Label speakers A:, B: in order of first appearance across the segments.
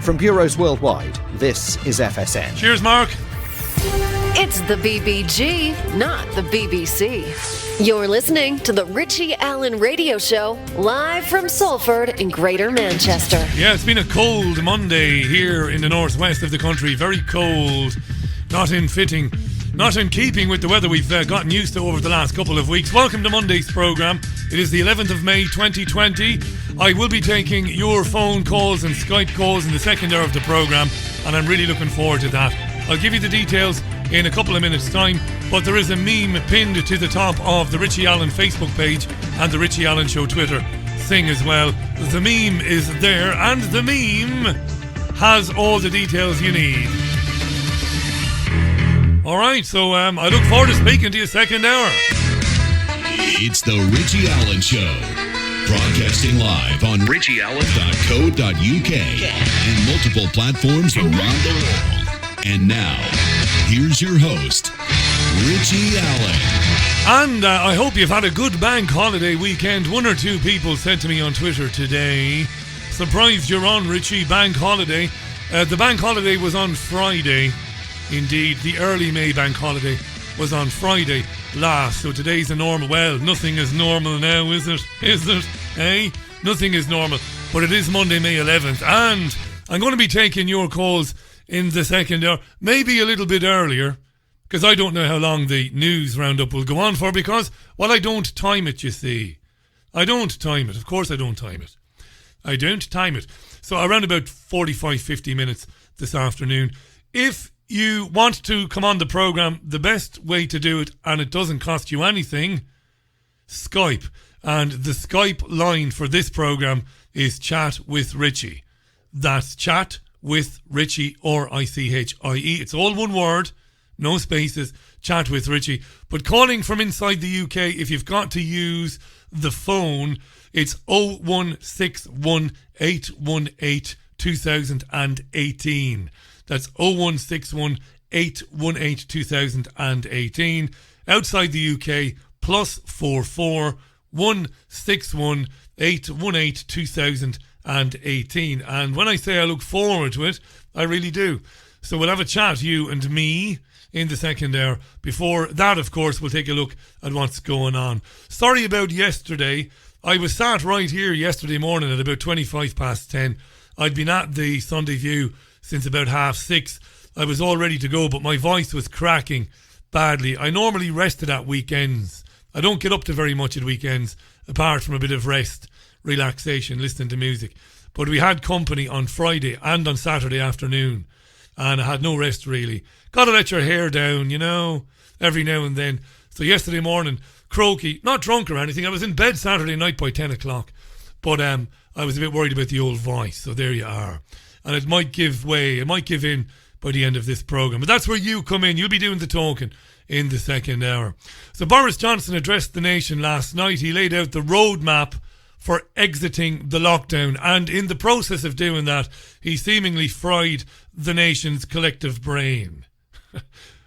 A: From bureaus worldwide, this is FSN.
B: Cheers, Mark.
C: It's the BBG, not the BBC. You're listening to the Richie Allen Radio Show, live from Salford in Greater Manchester.
B: Yeah, it's been a cold Monday here in the northwest of the country. Very cold. Not in keeping with the weather we've gotten used to over the last couple of weeks. Welcome to Monday's programme. It is the 11th of May 2020. I will be taking your phone calls and Skype calls in the second hour of the programme, and I'm really looking forward to that. I'll give you the details in a couple of minutes' time, but there is a meme pinned to the top of the Richie Allen Facebook page and the Richie Allen Show Twitter thing as well. The meme is there, and the meme has all the details you need. Alright, so I look forward to speaking to you second hour.
D: It's the Richie Allen Show, broadcasting live on richieallen.co.uk and multiple platforms around the world. And now, here's your host, Richie Allen.
B: And I hope you've had a good bank holiday weekend. One or two people said to me on Twitter today, surprised you're on, Richie, bank holiday. The bank holiday was on Friday. Indeed, the early May bank holiday was on Friday last. So today's a normal. Well, nothing is normal now, is it? Is it? Eh? Nothing is normal. But it is Monday, May 11th. And I'm going to be taking your calls in the second hour, maybe a little bit earlier, because I don't know how long the news roundup will go on for, because, well, I don't time it, you see. I don't time it. Of course I don't time it. I don't time it. So around about 45, 50 minutes this afternoon. If you want to come on the programme, the best way to do it, and it doesn't cost you anything, Skype. And the Skype line for this programme is Chat with Richie. That's Chat with Richie, or I-C-H-I-E. It's all one word, no spaces, Chat with Richie. But calling from inside the UK, if you've got to use the phone, it's 0161 818 2018. That's 0161 818 2018. Outside the UK, plus 44 161 818 2018. And when I say I look forward to it, I really do. So we'll have a chat, you and me, in the second hour. Before that, of course, we'll take a look at what's going on. Sorry about yesterday. I was sat right here yesterday morning at about 25 past 10. I'd been at the Sunday View since about 6:30. I was all ready to go, but my voice was cracking badly. I normally rested at weekends. I don't get up to very much at weekends, apart from a bit of rest, relaxation, listening to music. But we had company on Friday and on Saturday afternoon, and I had no rest really. Gotta let your hair down, you know, every now and then. So yesterday morning, croaky, not drunk or anything. I was in bed Saturday night by 10 o'clock, but I was a bit worried about the old voice. So there you are. And it might give way, it might give in by the end of this programme. But that's where you come in. You'll be doing the talking in the second hour. So Boris Johnson addressed the nation last night. He laid out the roadmap for exiting the lockdown, and in the process of doing that, he seemingly fried the nation's collective brain.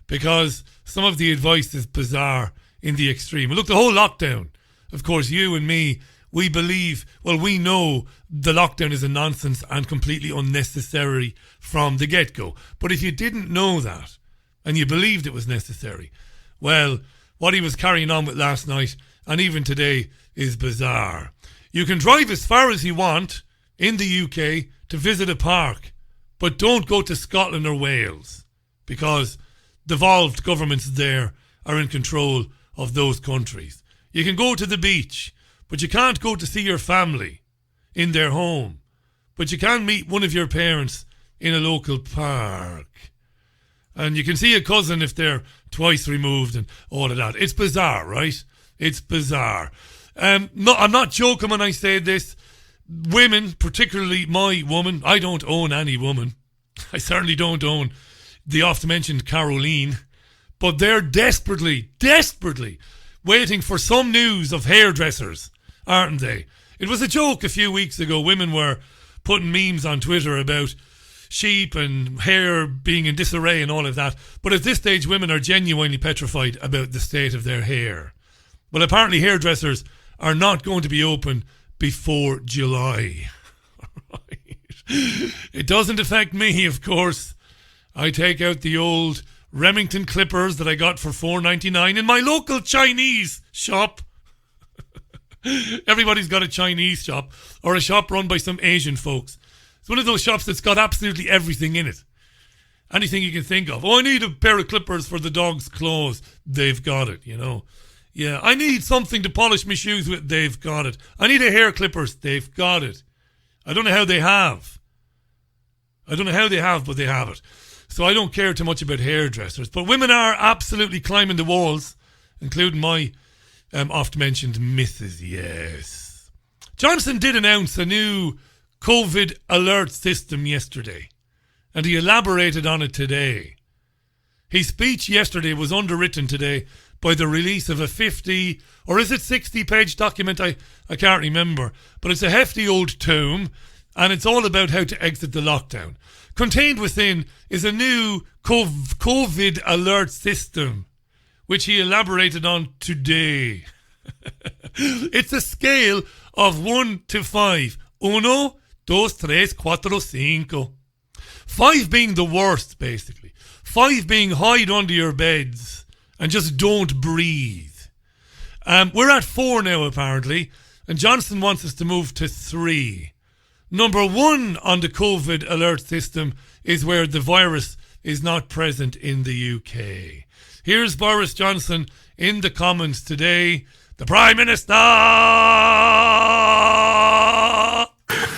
B: Because some of the advice is bizarre in the extreme. Look, the whole lockdown, of course, you and me, we believe, well, we know the lockdown is a nonsense and completely unnecessary from the get-go. But if you didn't know that, and you believed it was necessary, well, what he was carrying on with last night, and even today, is bizarre. You can drive as far as you want in the UK to visit a park, but don't go to Scotland or Wales, because devolved governments there are in control of those countries. You can go to the beach, but you can't go to see your family in their home. But you can meet one of your parents in a local park. And you can see a cousin if they're twice removed and all of that. It's bizarre, right? It's bizarre. No, I'm not joking when I say this. Women, particularly my woman, I don't own any woman. I certainly don't own the oft-mentioned Caroline. But they're desperately waiting for some news of hairdressers, aren't they? It was a joke a few weeks ago. Women were putting memes on Twitter about sheep and hair being in disarray and all of that. But at this stage, women are genuinely petrified about the state of their hair. Well, apparently hairdressers are not going to be open before July. Right. It doesn't affect me, of course. I take out the old Remington clippers that I got for $4.99 in my local Chinese shop. Everybody's got a Chinese shop or a shop run by some Asian folks. It's one of those shops that's got absolutely everything in it. Anything you can think of. Oh, I need a pair of clippers for the dog's claws. They've got it, you know. Yeah, I need something to polish my shoes with. They've got it. I need a hair clippers. They've got it. I don't know how they have. But they have it. So I don't care too much about hairdressers. But women are absolutely climbing the walls, including my oft-mentioned missus, yes. Johnson did announce a new COVID alert system yesterday, and he elaborated on it today. His speech yesterday was underwritten today by the release of a 50, or is it 60-page document? I can't remember. But it's a hefty old tome, and it's all about how to exit the lockdown. Contained within is a new COVID alert system, which he elaborated on today. It's a scale of 1 to 5. 1, 2, 3, 4, 5. 5 being the worst, basically. 5 being hide under your beds and just don't breathe. We're at 4 now, apparently, and Johnson wants us to move to 3. Number 1 on the COVID alert system is where the virus is not present in the UK. Here's Boris Johnson in the comments today. The Prime Minister!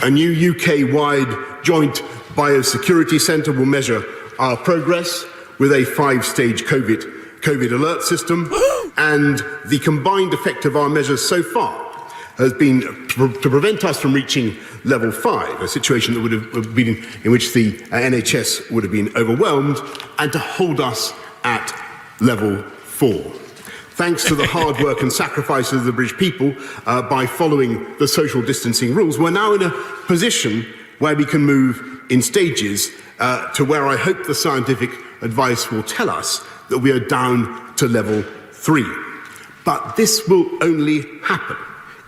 E: A new UK-wide joint biosecurity centre will measure our progress with a 5-stage COVID alert system, and the combined effect of our measures so far has been to prevent us from reaching level 5, a situation that would have been in which the NHS would have been overwhelmed, and to hold us at level 4. Thanks to the hard work and sacrifices of the British people, by following the social distancing rules, we're now in a position where we can move in stages to where I hope the scientific advice will tell us that we are down to level 3. But this will only happen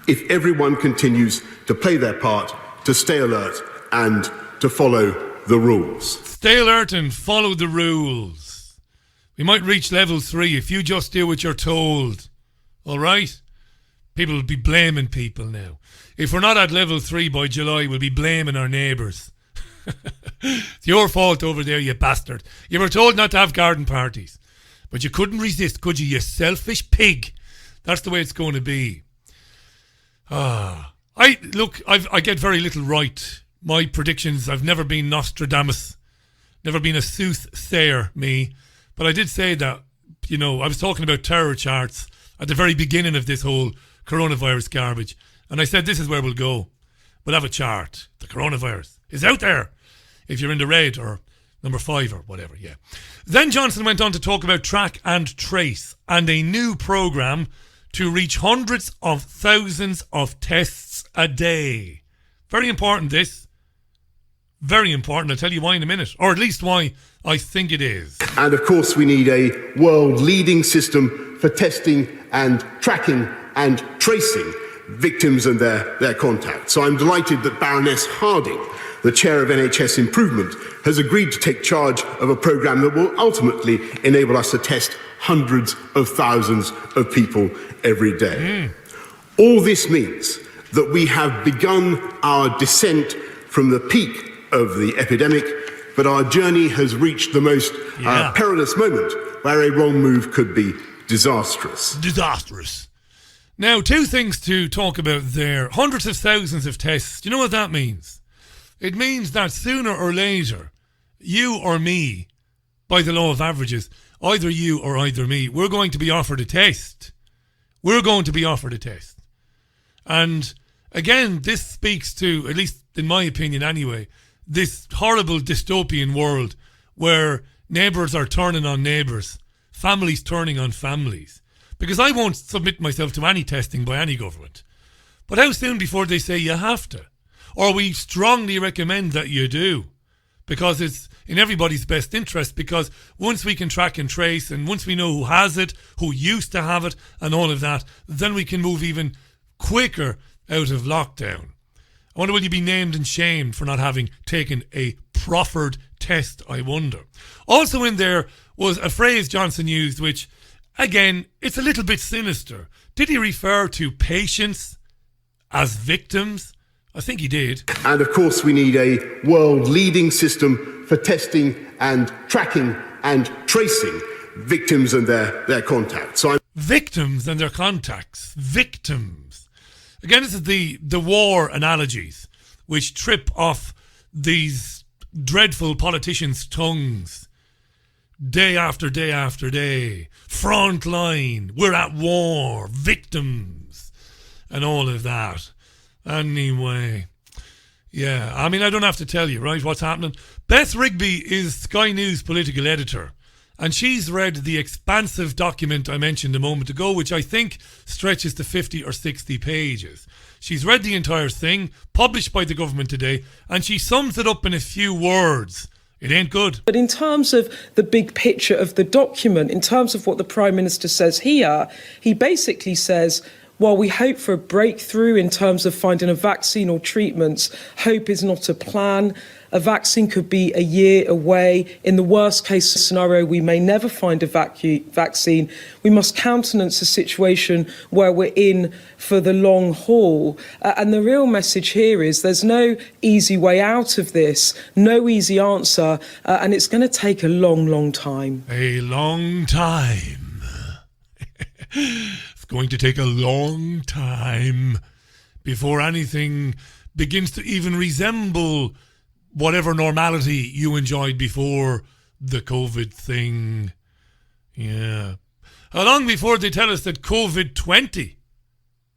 E: if everyone continues to play their part, to stay alert and to follow the rules.
B: Stay alert and follow the rules. We might reach level 3 if you just do what you're told. All right? People will be blaming people now. If we're not at level 3 by July, we'll be blaming our neighbours. It's your fault over there, you bastard. You were told not to have garden parties. But you couldn't resist, could you, you selfish pig? That's the way it's going to be. I get very little right. My predictions, I've never been Nostradamus, never been a soothsayer, me. But I did say that, you know, I was talking about terror charts at the very beginning of this whole coronavirus garbage. And I said, this is where we'll go. We'll have a chart. The coronavirus is out there. If you're in the red or number 5 or whatever, yeah. Then Johnson went on to talk about track and trace and a new programme to reach hundreds of thousands of tests a day. Very important, this. Very important. I'll tell you why in a minute. Or at least why I think it is.
E: And of course we need a world-leading system for testing and tracking and tracing victims and their contacts. So I'm delighted that Baroness Harding, the chair of NHS Improvement, has agreed to take charge of a programme that will ultimately enable us to test hundreds of thousands of people every day. All this means that we have begun our descent from the peak of the epidemic, but our journey has reached the most perilous moment where a wrong move could be disastrous.
B: Disastrous. Now, 2 things to talk about there. Hundreds of thousands of tests. Do you know what that means? It means that sooner or later, you or me, by the law of averages, either you or either me, we're going to be offered a test. We're going to be offered a test. And again, this speaks to, at least in my opinion anyway, this horrible dystopian world where neighbours are turning on neighbours, families turning on families. Because I won't submit myself to any testing by any government. But how soon before they say you have to? Or we strongly recommend that you do. Because it's in everybody's best interest, because once we can track and trace and once we know who has it, who used to have it and all of that, then we can move even quicker out of lockdown. I wonder, will you be named and shamed for not having taken a proffered test, I wonder. Also in there was a phrase Johnson used, which, again, it's a little bit sinister. Did he refer to patients as victims? I think he did.
E: And of course, we need a world-leading system for testing and tracking and tracing victims and their contacts.
B: Victims and their contacts. Victims. Again, this is the war analogies which trip off these dreadful politicians' tongues. Day after day after day. Front line. We're at war. Victims. And all of that. Anyway. Yeah, I mean, I don't have to tell you, right, what's happening. Beth Rigby is Sky News political editor. And she's read the expansive document I mentioned a moment ago, which I think stretches to 50 or 60 pages. She's read the entire thing, published by the government today, and she sums it up in a few words. It ain't good.
F: But in terms of the big picture of the document, in terms of what the Prime Minister says here, he basically says, while we hope for a breakthrough in terms of finding a vaccine or treatments, hope is not a plan. A vaccine could be a year away. In the worst case scenario, we may never find a vaccine. We must countenance a situation where we're in for the long haul. And the real message here is there's no easy way out of this, no easy answer, and it's going to take a long, long time.
B: A long time. It's going to take a long time before anything begins to even resemble whatever normality you enjoyed before the COVID thing. Yeah. How long before they tell us that COVID-20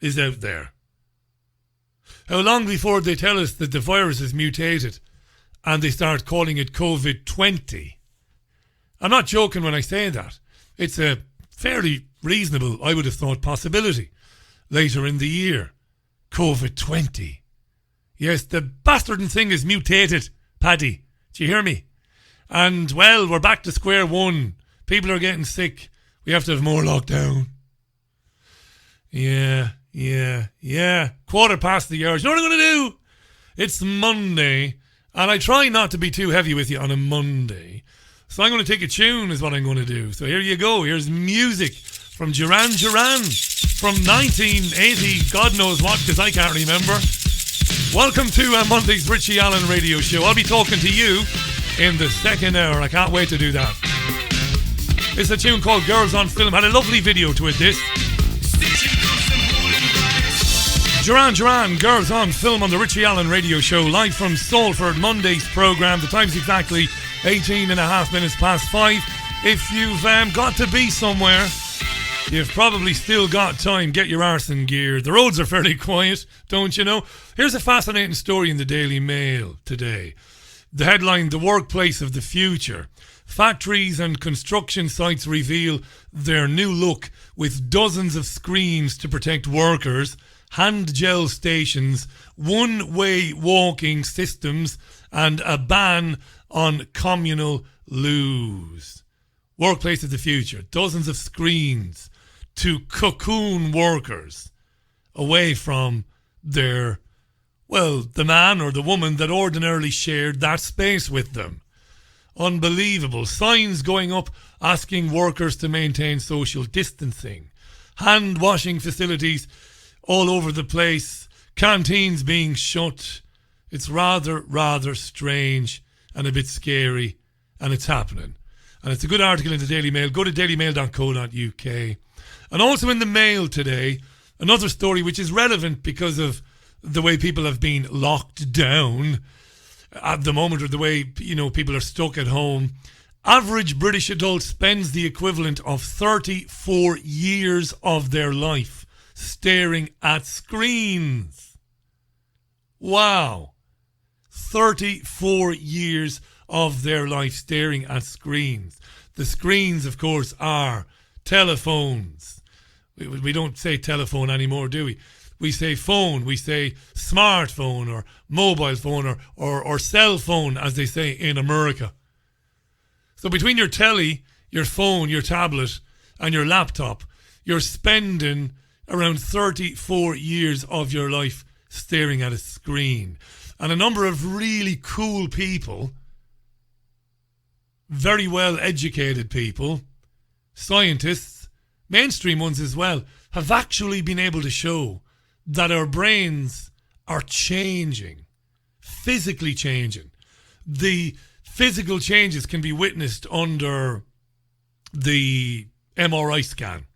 B: is out there? How long before they tell us that the virus is mutated and they start calling it COVID-20? I'm not joking when I say that. It's a fairly reasonable, I would have thought, possibility later in the year. COVID-20. Yes, the bastarding thing is mutated, Paddy. Do you hear me? And, well, we're back to square one. People are getting sick. We have to have more lockdown. Yeah. 1:15 the hour. You know what I'm going to do? It's Monday, and I try not to be too heavy with you on a Monday. So I'm going to take a tune is what I'm going to do. So here you go. Here's music from Duran Duran from 1980. God knows what, because I can't remember. Welcome to Monday's Richie Allen Radio Show. I'll be talking to you in the second hour. I can't wait to do that. It's a tune called Girls on Film. Had a lovely video to it, this. Duran Duran, Girls on Film on the Richie Allen Radio Show, live from Salford, Monday's programme. The time's exactly 18 and a half minutes past 5. If you've got to be somewhere, you've probably still got time. Get your arse in gear. The roads are fairly quiet, don't you know? Here's a fascinating story in the Daily Mail today. The headline, The Workplace of the Future. Factories and construction sites reveal their new look with dozens of screens to protect workers, hand gel stations, one-way walking systems, and a ban on communal loos. Workplace of the future. Dozens of screens to cocoon workers away from their, well, the man or the woman that ordinarily shared that space with them. Unbelievable. Signs going up asking workers to maintain social distancing. Hand washing facilities all over the place. Canteens being shut. It's rather strange and a bit scary, and it's happening. And it's a good article in the Daily Mail. Go to dailymail.co.uk. And also in the Mail today, another story which is relevant because of the way people have been locked down at the moment, or the way, people are stuck at home. Average British adult spends the equivalent of 34 years of their life staring at screens. Wow. 34 years of their life staring at screens. The screens, of course, are telephones. We don't say telephone anymore, do we? We say phone, we say smartphone or mobile phone or cell phone, as they say in America. So between your telly, your phone, your tablet and your laptop, you're spending around 34 years of your life staring at a screen. And a number of really cool people, very well educated people, scientists, mainstream ones as well, have actually been able to show that our brains are changing, physically changing. The physical changes can be witnessed under the MRI scan.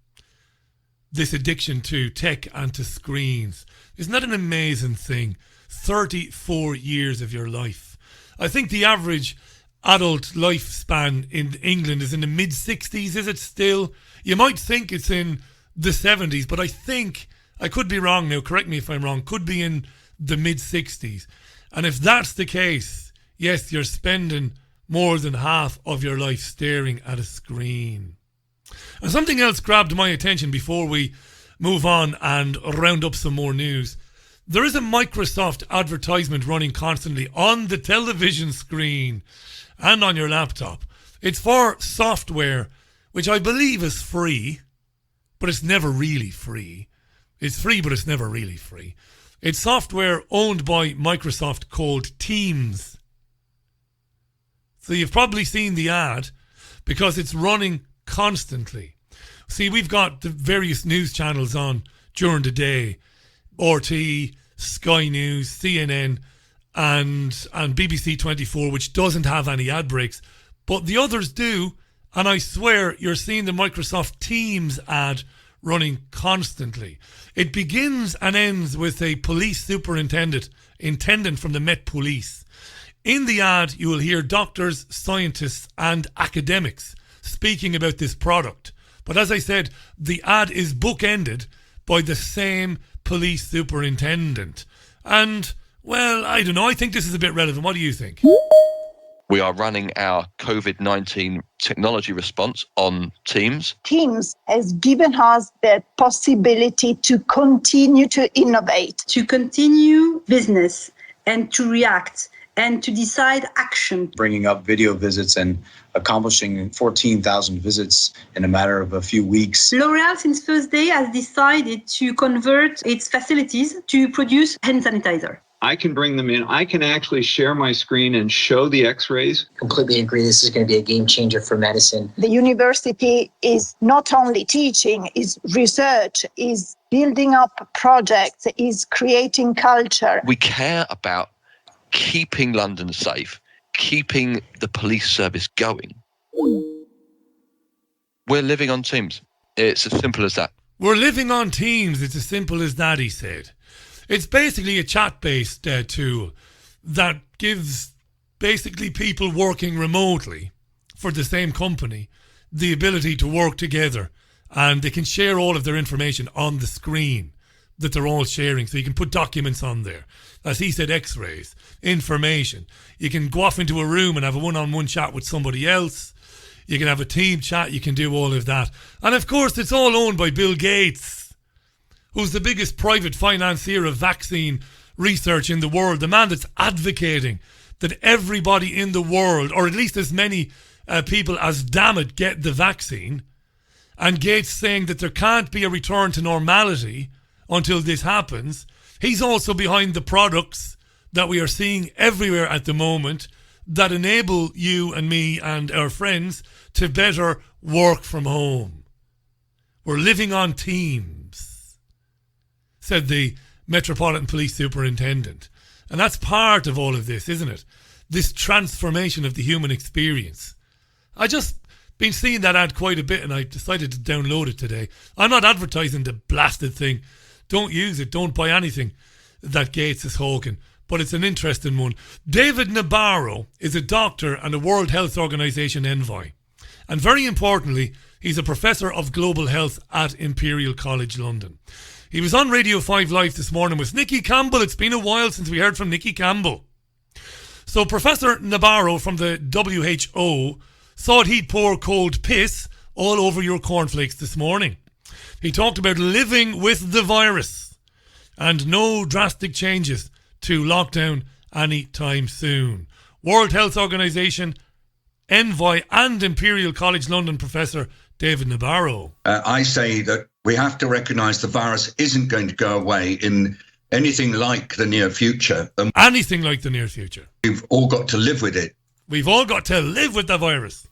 B: This addiction to tech and to screens. Isn't that an amazing thing? 34 years of your life. I think the average adult lifespan in England is in the mid-60s, is it still? You might think it's in the 70s, but I think, I could be wrong now, correct me if I'm wrong, could be in the mid-60s. And if that's the case, yes, you're spending more than half of your life staring at a screen. And something else grabbed my attention before we move on and round up some more news. There is a Microsoft advertisement running constantly on the television screen and on your laptop. It's for software, which I believe is free, but it's never really free. It's free, but it's never really free. It's software owned by Microsoft called Teams. So you've probably seen the ad because it's running constantly. See, we've got the various news channels on during the day. RT, Sky News, CNN and BBC 24, which doesn't have any ad breaks. But the others do. And I swear you're seeing the Microsoft Teams ad running constantly. It begins and ends with a police superintendent from the Met Police. In the ad, you will hear doctors, scientists and academics speaking about this product. But as I said, the ad is bookended by the same police superintendent. And, well, I don't know, I think this is a bit relevant. What do you think?
G: We are running our COVID-19 technology response on Teams.
H: Teams has given us the possibility to continue to innovate,
I: to continue business and to react and to decide action.
J: Bringing up video visits and accomplishing 14,000 visits in a matter of a few weeks.
I: L'Oréal, since first day, has decided to convert its facilities to produce hand sanitizer.
K: I can bring them in. I can actually share my screen and show the x-rays.
L: Completely agree. This is going to be a game changer for medicine.
H: The university is not only teaching, is research, is building up projects, is creating culture.
G: We care about keeping London safe, keeping the police service going. We're living on Teams. It's as simple as that.
B: We're living on Teams. It's as simple as that, he said. It's basically a chat-based tool that gives basically people working remotely for the same company the ability to work together, and they can share all of their information on the screen that they're all sharing. So you can put documents on there. As he said, x-rays, information. You can go off into a room and have a one-on-one chat with somebody else. You can have a team chat. You can do all of that. And of course, it's all owned by Bill Gates, who's the biggest private financier of vaccine research in the world, the man that's advocating that everybody in the world, or at least as many people as damn it, get the vaccine. And Gates saying that there can't be a return to normality until this happens. He's also behind the products that we are seeing everywhere at the moment that enable you and me and our friends to better work from home. We're living on Teams, said the Metropolitan Police Superintendent. And that's part of all of this, isn't it? This transformation of the human experience. I just been seeing that ad quite a bit and I decided to download it today. I'm not advertising the blasted thing. Don't use it. Don't buy anything that Gates is hawking. But it's an interesting one. David Nabarro is a doctor and a World Health Organization envoy. And very importantly, he's a professor of global health at Imperial College London. He was on Radio 5 Live this morning with Nicky Campbell. It's been a while since we heard from Nicky Campbell. So Professor Nabarro from the WHO thought he'd pour cold piss all over your cornflakes this morning. He talked about living with the virus and no drastic changes to lockdown anytime soon. World Health Organization envoy and Imperial College London professor David Nabarro.
M: I say that we have to recognise the virus isn't going to go away in anything like the near future. And
B: anything like the near future.
M: We've all got to live with it.
B: We've all got to live with the virus.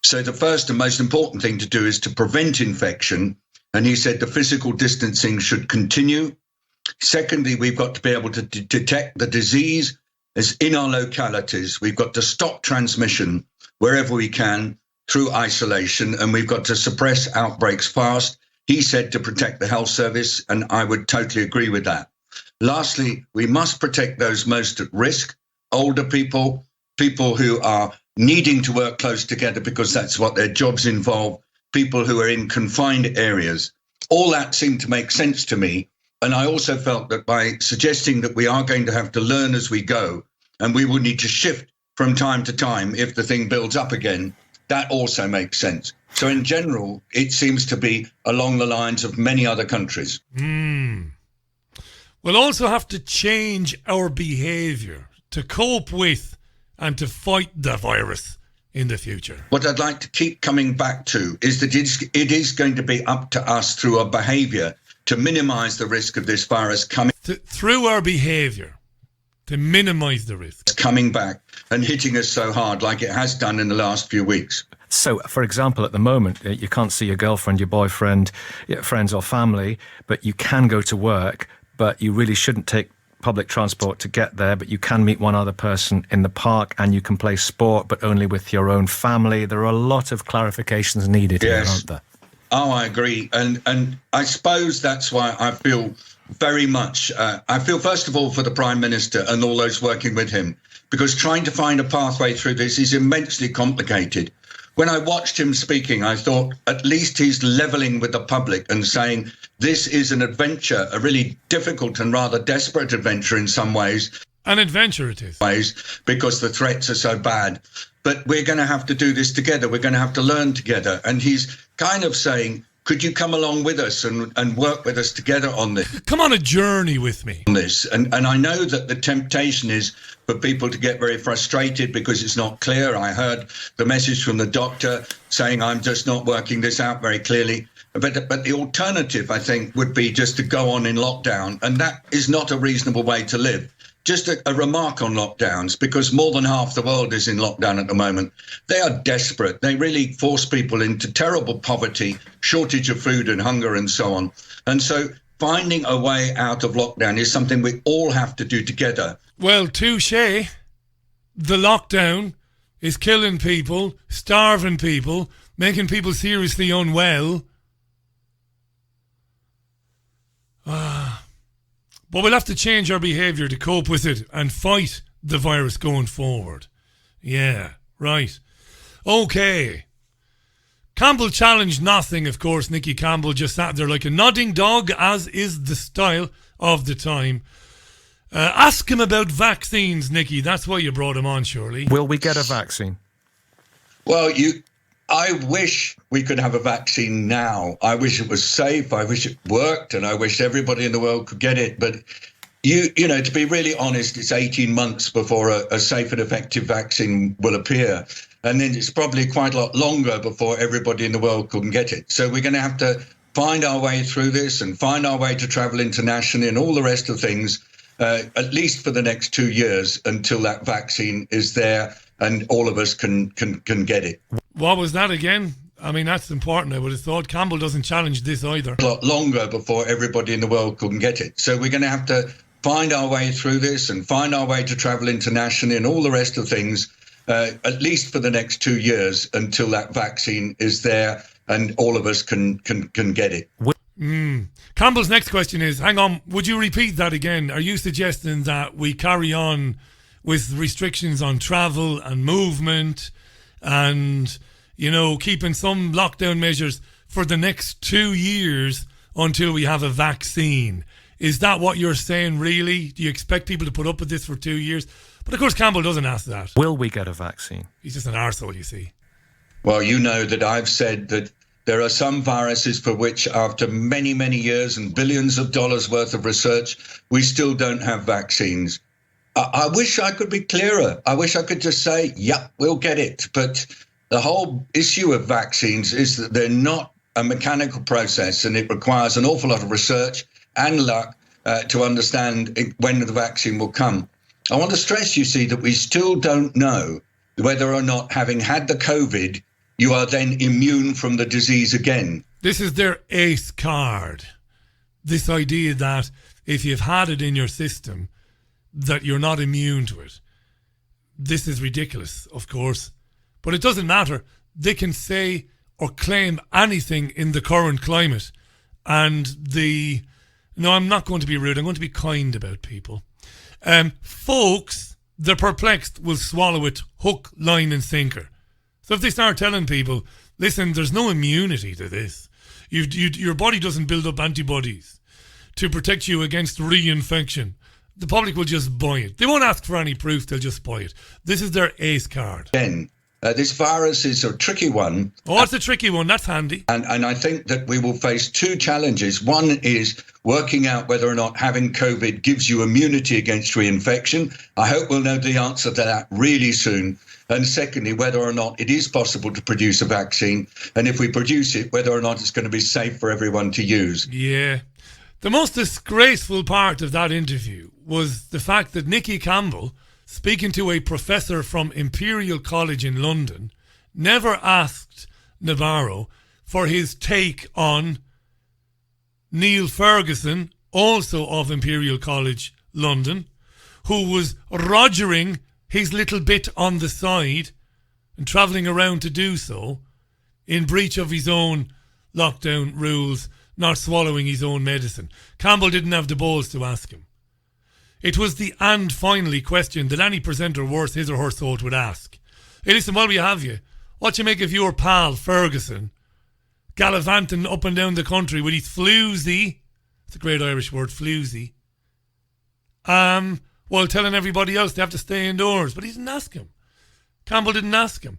M: So the first and most important thing to do is to prevent infection. And he said the physical distancing should continue. Secondly, we've got to be able to detect the disease as in our localities. We've got to stop transmission wherever we can through isolation, and we've got to suppress outbreaks fast. He said to protect the health service, and I would totally agree with that. Lastly, we must protect those most at risk, older people, people who are needing to work close together because that's what their jobs involve, people who are in confined areas. All that seemed to make sense to me. And I also felt that by suggesting that we are going to have to learn as we go, and we will need to shift from time to time if the thing builds up again, that also makes sense. So in general, it seems to be along the lines of many other countries.
B: We'll also have to change our behaviour to cope with and to fight the virus in the future.
M: What I'd like to keep coming back to is that it is going to be up to us through our behaviour to minimise the risk of this virus coming...
B: Through our behaviour, to minimise the risk.
M: ...coming back and hitting us so hard like it has done in the last few weeks.
N: So, for example, at the moment, you can't see your girlfriend, your boyfriend, your friends or family, but you can go to work, but you really shouldn't take public transport to get there, but you can meet one other person in the park and you can play sport, but only with your own family. There are a lot of clarifications needed here, aren't there?
M: Oh, I agree. And I suppose that's why I feel very much, I feel first of all for the Prime Minister and all those working with him, because trying to find a pathway through this is immensely complicated. When I watched him speaking, I thought at least he's levelling with the public and saying this is an adventure, a really difficult and rather desperate adventure in some ways.
B: An adventure it is.
M: Because the threats are so bad. But we're going to have to do this together. We're going to have to learn together. And he's kind of saying, could you come along with us and work with us together on this?
B: Come on a journey with me.
M: On this. And I know that the temptation is for people to get very frustrated because it's not clear. I heard the message from the doctor saying, I'm just not working this out very clearly. But the alternative, I think, would be just to go on in lockdown. And that is not a reasonable way to live. Just a remark on lockdowns, because more than half the world is in lockdown at the moment. They are desperate. They really force people into terrible poverty, shortage of food and hunger and so on. And so finding a way out of lockdown is something we all have to do together.
B: Well, touche. The lockdown is killing people, starving people, making people seriously unwell. But we'll have to change our behaviour to cope with it and fight the virus going forward. Yeah, right. Okay. Campbell challenged nothing, of course. Nicky Campbell just sat there like a nodding dog, as is the style of the time. Ask him about vaccines, Nicky. That's why you brought him on, surely.
N: Will we get a vaccine?
M: Well, I wish we could have a vaccine now. I wish it was safe. I wish it worked, and I wish everybody in the world could get it. But you know, to be really honest, it's 18 months before a safe and effective vaccine will appear, and then it's probably quite a lot longer before everybody in the world can get it. So we're going to have to find our way through this and find our way to travel internationally and all the rest of things, at least for the next 2 years until that vaccine is there and all of us can get it.
B: What was that again? I mean, that's important. I would have thought Campbell doesn't challenge this either.
M: A lot longer before everybody in the world can get it. So we're going to have to find our way through this and find our way to travel internationally and all the rest of things, at least for the next 2 years until that vaccine is there and all of us can get it.
B: Campbell's next question is, hang on, would you repeat that again? Are you suggesting that we carry on with restrictions on travel and movement and, you know, keeping some lockdown measures for the next 2 years until we have a vaccine? Is that what you're saying, really? Do you expect people to put up with this for 2 years? But of course, Campbell doesn't ask that.
N: Will we get a vaccine?
B: He's just an arsehole, you see.
M: Well, you know that I've said that there are some viruses for which, after many, many years and billions of dollars worth of research, we still don't have vaccines. I wish I could be clearer. I wish I could just say, yep, we'll get it. But the whole issue of vaccines is that they're not a mechanical process, and it requires an awful lot of research and luck to understand when the vaccine will come. I want to stress, you see, that we still don't know whether or not, having had the COVID, you are then immune from the disease again.
B: This is their ace card. This idea that if you've had it in your system, that you're not immune to it. This is ridiculous, of course. But it doesn't matter. They can say or claim anything in the current climate. And no, I'm not going to be rude. I'm going to be kind about people. Folks, the perplexed will swallow it hook, line and sinker. So if they start telling people, listen, there's no immunity to this. Your body doesn't build up antibodies to protect you against reinfection. The public will just buy it. They won't ask for any proof. They'll just buy it. This is their ace card.
M: Again, this virus is a tricky one.
B: Oh, it's a tricky one. That's handy.
M: And I think that we will face two challenges. One is working out whether or not having COVID gives you immunity against reinfection. I hope we'll know the answer to that really soon. And secondly, whether or not it is possible to produce a vaccine. And if we produce it, whether or not it's going to be safe for everyone to use.
B: Yeah. The most disgraceful part of that interview was the fact that Nicky Campbell, speaking to a professor from Imperial College in London, never asked Navarro for his take on Neil Ferguson, also of Imperial College London, who was rogering his little bit on the side and travelling around to do so in breach of his own lockdown rules, not swallowing his own medicine. Campbell didn't have the balls to ask him. It was the "and finally" question that any presenter worth his or her salt would ask. Hey, listen, while we have you, what you make of your pal Ferguson gallivanting up and down the country with his floozy, it's a great Irish word, floozy, while telling everybody else they have to stay indoors? But he didn't ask him. Campbell didn't ask him.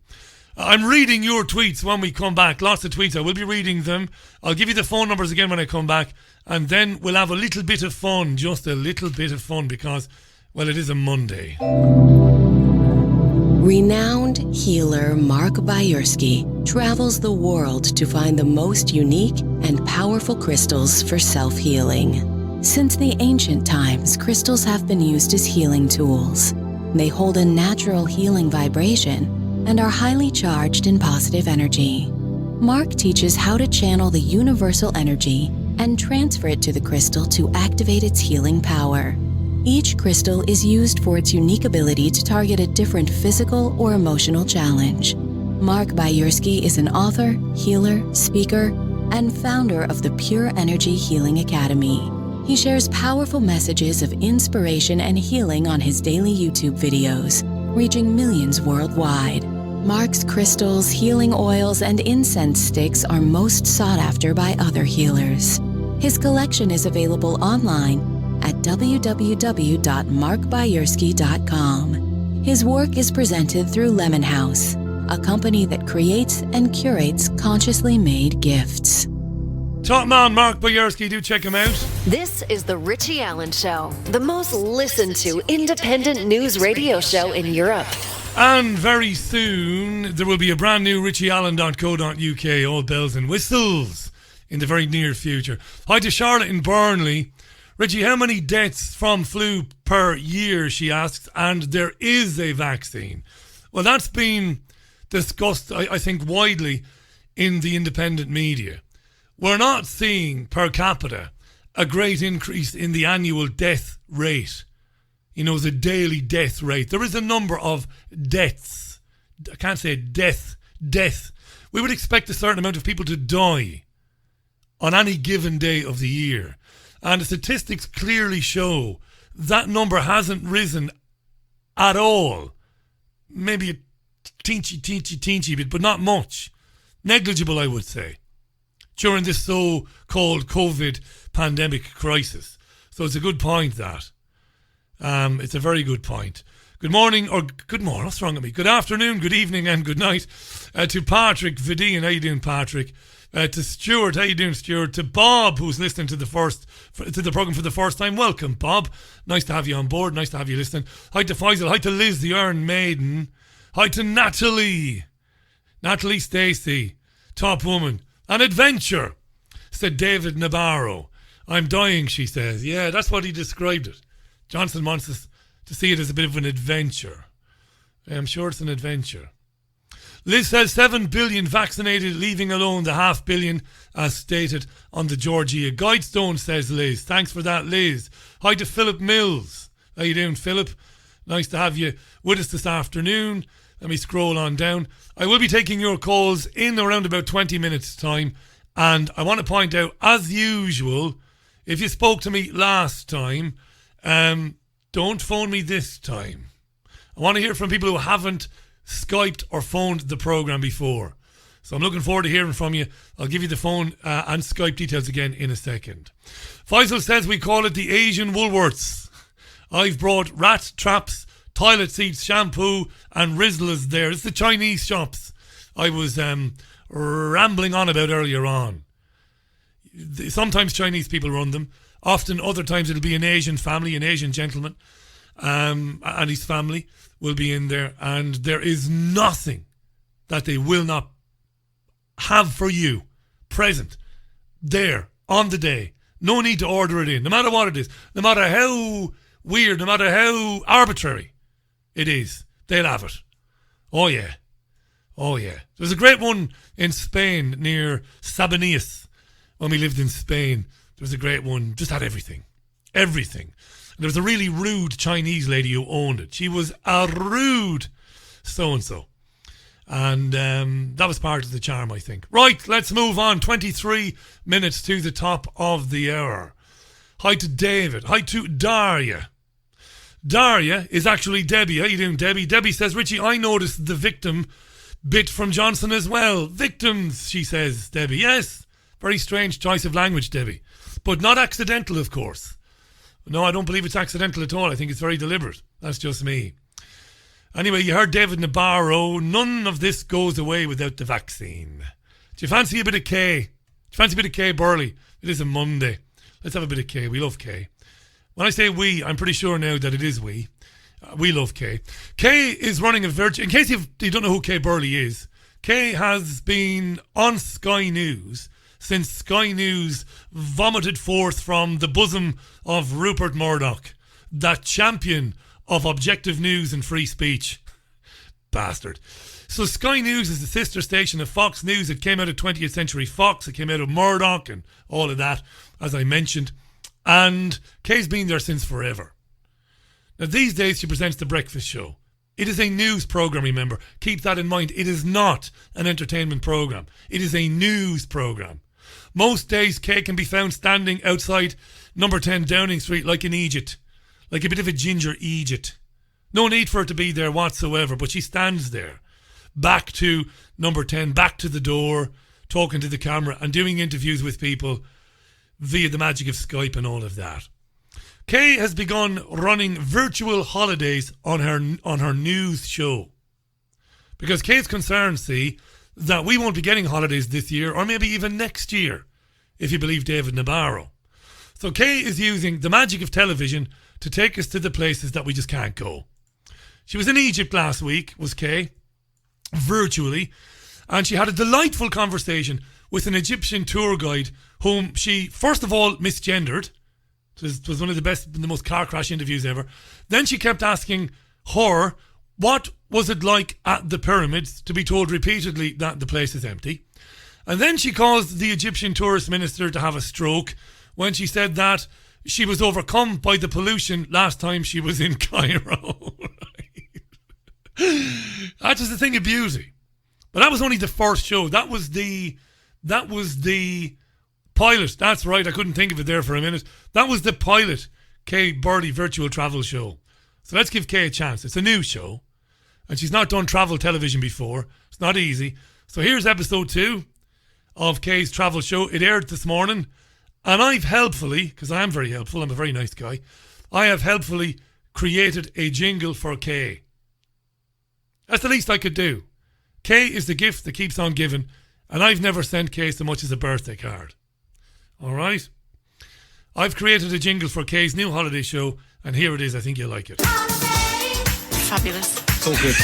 B: I'm reading your tweets when we come back. Lots of tweets. I will be reading them. I'll give you the phone numbers again when I come back. And then we'll have a little bit of fun. Just a little bit of fun because, well, it is a Monday.
O: Renowned healer Mark Bajerski travels the world to find the most unique and powerful crystals for self-healing. Since the ancient times, crystals have been used as healing tools. They hold a natural healing vibration and are highly charged in positive energy. Mark teaches how to channel the universal energy and transfer it to the crystal to activate its healing power. Each crystal is used for its unique ability to target a different physical or emotional challenge. Mark Bajerski is an author, healer, speaker, and founder of the Pure Energy Healing Academy. He shares powerful messages of inspiration and healing on his daily YouTube videos, reaching millions worldwide. Mark's crystals, healing oils, and incense sticks are most sought after by other healers. His collection is available online at www.markbajerski.com. His work is presented through Lemon House, a company that creates and curates consciously made gifts.
B: Top man Mark Bajerski, do check him out.
C: This is the Richie Allen Show, the most listened to independent news radio show in Europe.
B: And very soon, there will be a brand new richieallen.co.uk, all bells and whistles, in the very near future. Hi to Charlotte in Burnley. Richie, how many deaths from flu per year, she asks, and there is a vaccine? Well, that's been discussed, I think, widely in the independent media. We're not seeing, per capita, a great increase in the annual death rate. You know, the daily death rate. There is a number of deaths. I can't say death. We would expect a certain amount of people to die on any given day of the year. And the statistics clearly show that number hasn't risen at all. Maybe a teensy bit, but not much. Negligible, I would say, during this so-called COVID pandemic crisis. So it's a good point, that. It's a very good point. Good morning, or good morning, what's wrong with me? Good afternoon, good evening, and good night to Patrick Vidine. How you doing, Patrick? To Stuart, how you doing, Stuart? To Bob, who's listening to the programme for the first time. Welcome, Bob. Nice to have you on board. Nice to have you listening. Hi to Faisal. Hi to Liz, the Iron Maiden. Hi to Natalie Stacey, top woman. An adventure, said David Nabarro. I'm dying, she says. Yeah, that's what he described it. Johnson wants us to see it as a bit of an adventure. I'm sure it's an adventure. Liz says 7 billion vaccinated, leaving alone the 500 million as stated on the Georgia Guidestone, says Liz. Thanks for that, Liz. Hi to Philip Mills. How you doing, Philip? Nice to have you with us this afternoon. Let me scroll on down. I will be taking your calls in around about 20 minutes time. And I want to point out, as usual, if you spoke to me last time, don't phone me this time. I want to hear from people who haven't Skyped or phoned the programme before. So I'm looking forward to hearing from you. I'll give you the phone and Skype details again in a second. Faisal says we call it the Asian Woolworths. I've brought rat traps, toilet seats, shampoo and Rizlas there. It's the Chinese shops I was rambling on about earlier on. Sometimes Chinese people run them. Often other times it'll be an Asian family, an Asian gentleman and his family will be in there, and there is nothing that they will not have for you present there on the day. No need to order it in, no matter what it is, no matter how weird, no matter how arbitrary it is, they'll have it. Oh yeah. There's a great one in Spain near Sabanias when we lived in Spain. There was a great one, just had everything. There was a really rude Chinese lady who owned it. She was a rude so-and-so. And that was part of the charm, I think. Right, let's move on. 23 minutes to the top of the hour. Hi to David. Hi to Daria. Daria is actually Debbie. How you doing, Debbie? Debbie says, Richie, I noticed the victim bit from Johnson as well. Victims, she says, Debbie. Yes, very strange choice of language, Debbie. But not accidental, of course. No, I don't believe it's accidental at all. I think it's very deliberate. That's just me. Anyway, you heard David Nabarro. None of this goes away without the vaccine. Do you fancy a bit of K? Do you fancy a bit of K Burley? It is a Monday. Let's have a bit of K. We love K. When I say we, I'm pretty sure now that it is we. We love K. K is running a virtual... In case you don't know who K Burley is, K has been on Sky News since Sky News vomited forth from the bosom of Rupert Murdoch, that champion of objective news and free speech. Bastard. So Sky News is the sister station of Fox News. It came out of 20th Century Fox. It came out of Murdoch and all of that, as I mentioned. And Kay's been there since forever. Now, these days she presents The Breakfast Show. It is a news programme, remember. Keep that in mind. It is not an entertainment programme. It is a news programme. Most days, Kay can be found standing outside number 10 Downing Street like an Egypt. Like a bit of a ginger Egypt. No need for her to be there whatsoever, but she stands there. Back to number 10, back to the door, talking to the camera and doing interviews with people via the magic of Skype and all of that. Kay has begun running virtual holidays on her news show. Because Kay's concerned, see, that we won't be getting holidays this year or maybe even next year, if you believe David Nabarro. So Kay is using the magic of television to take us to the places that we just can't go. She was in Egypt last week, was Kay, virtually, and she had a delightful conversation with an Egyptian tour guide whom she, first of all, misgendered. It was one of the best, the most car crash interviews ever. Then she kept asking her, what was it like at the pyramids, to be told repeatedly that the place is empty. And then she caused the Egyptian tourist minister to have a stroke when she said that she was overcome by the pollution last time she was in Cairo. That's just a thing of beauty. But that was only the first show. That was the pilot. That's right. I couldn't think of it there for a minute. That was the pilot Kay Burley virtual travel show. So let's give Kay a chance. It's a new show. And she's not done travel television before. It's not easy. So here's episode 2 of Kay's travel show. It aired this morning. And I've helpfully, because I am very helpful, I'm a very nice guy, I have helpfully created a jingle for Kay. That's the least I could do. Kay is the gift that keeps on giving, and I've never sent Kay so much as a birthday card. All right? I've created a jingle for Kay's new holiday show, and here it is. I think you'll like it.
P: Fabulous.
N: It's all good.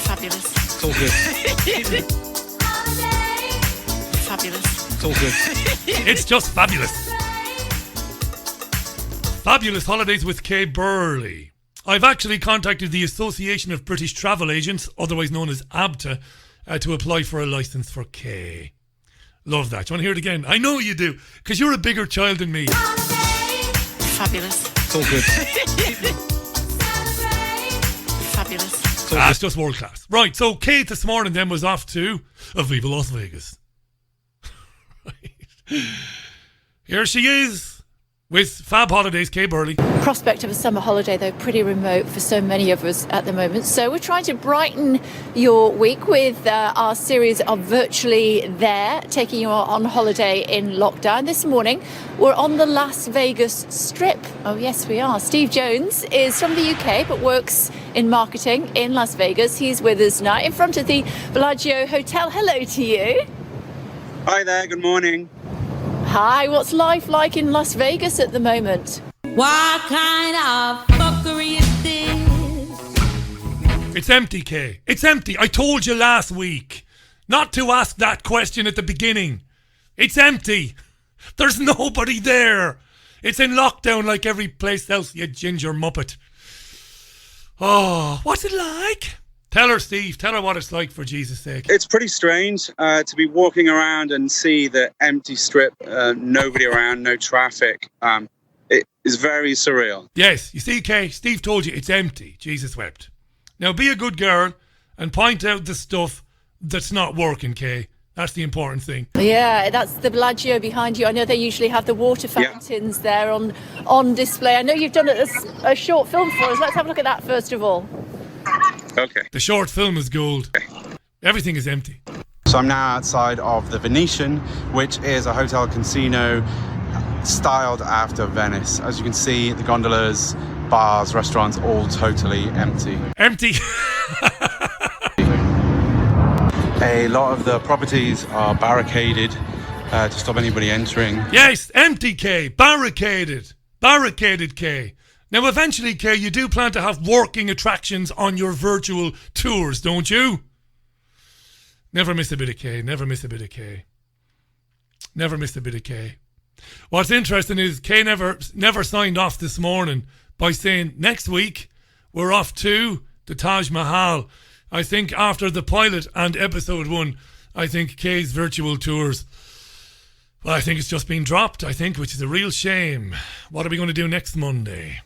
P: Fabulous.
N: It's all good.
P: Fabulous.
N: It's all good.
B: It's just fabulous. Fabulous holidays with Kay Burley. I've actually contacted the Association of British Travel Agents, otherwise known as ABTA, to apply for a licence for Kay. Love that. Do you want to hear it again? I know you do, because you're a bigger child than me.
P: Fabulous.
N: It's all good.
P: Fabulous.
B: It's just world class. Right, so Kate this morning then was off to Viva Las Vegas. Right. Here she is with Fab Holidays, Kay Burley.
Q: Prospect of a summer holiday, though, pretty remote for so many of us at the moment. So we're trying to brighten your week with our series of Virtually There, taking you on holiday in lockdown. This morning, we're on the Las Vegas Strip. Oh, yes, we are. Steve Jones is from the UK, but works in marketing in Las Vegas. He's with us now in front of the Bellagio Hotel. Hello to you.
R: Hi there, good morning.
Q: Hi, what's life like in Las Vegas at the moment?
S: What kind of fuckery is this?
B: It's empty, Kay. It's empty. I told you last week not to ask that question at the beginning. It's empty. There's nobody there. It's in lockdown like every place else, you ginger muppet. Oh, what's it like? Tell her, Steve. Tell her what it's like, for Jesus' sake.
R: It's pretty strange to be walking around and see the empty strip, nobody around, no traffic. It is very surreal.
B: Yes, you see, Kay, Steve told you it's empty. Jesus wept. Now be a good girl and point out the stuff that's not working, Kay. That's the important thing.
Q: Yeah, that's the Bellagio behind you. I know they usually have the water fountains there on display. I know you've done a short film for us. Let's have a look at that first of all.
R: Okay.
B: The short film is gold. Everything is empty.
R: So I'm now outside of the Venetian, which is a hotel casino styled after Venice. As you can see, the gondolas, bars, restaurants, all totally empty.
B: Empty.
R: A lot of the properties are barricaded to stop anybody entering.
B: Yes, empty, Kay. Barricaded. Barricaded, Kay. Now, eventually, Kay, you do plan to have working attractions on your virtual tours, don't you? Never miss a bit of Kay. Never miss a bit of Kay. Never miss a bit of Kay. What's interesting is Kay never signed off this morning by saying next week we're off to the Taj Mahal. I think after the pilot and episode 1, I think Kay's virtual tours, well, I think it's just been dropped, I think, which is a real shame. What are we going to do next Monday?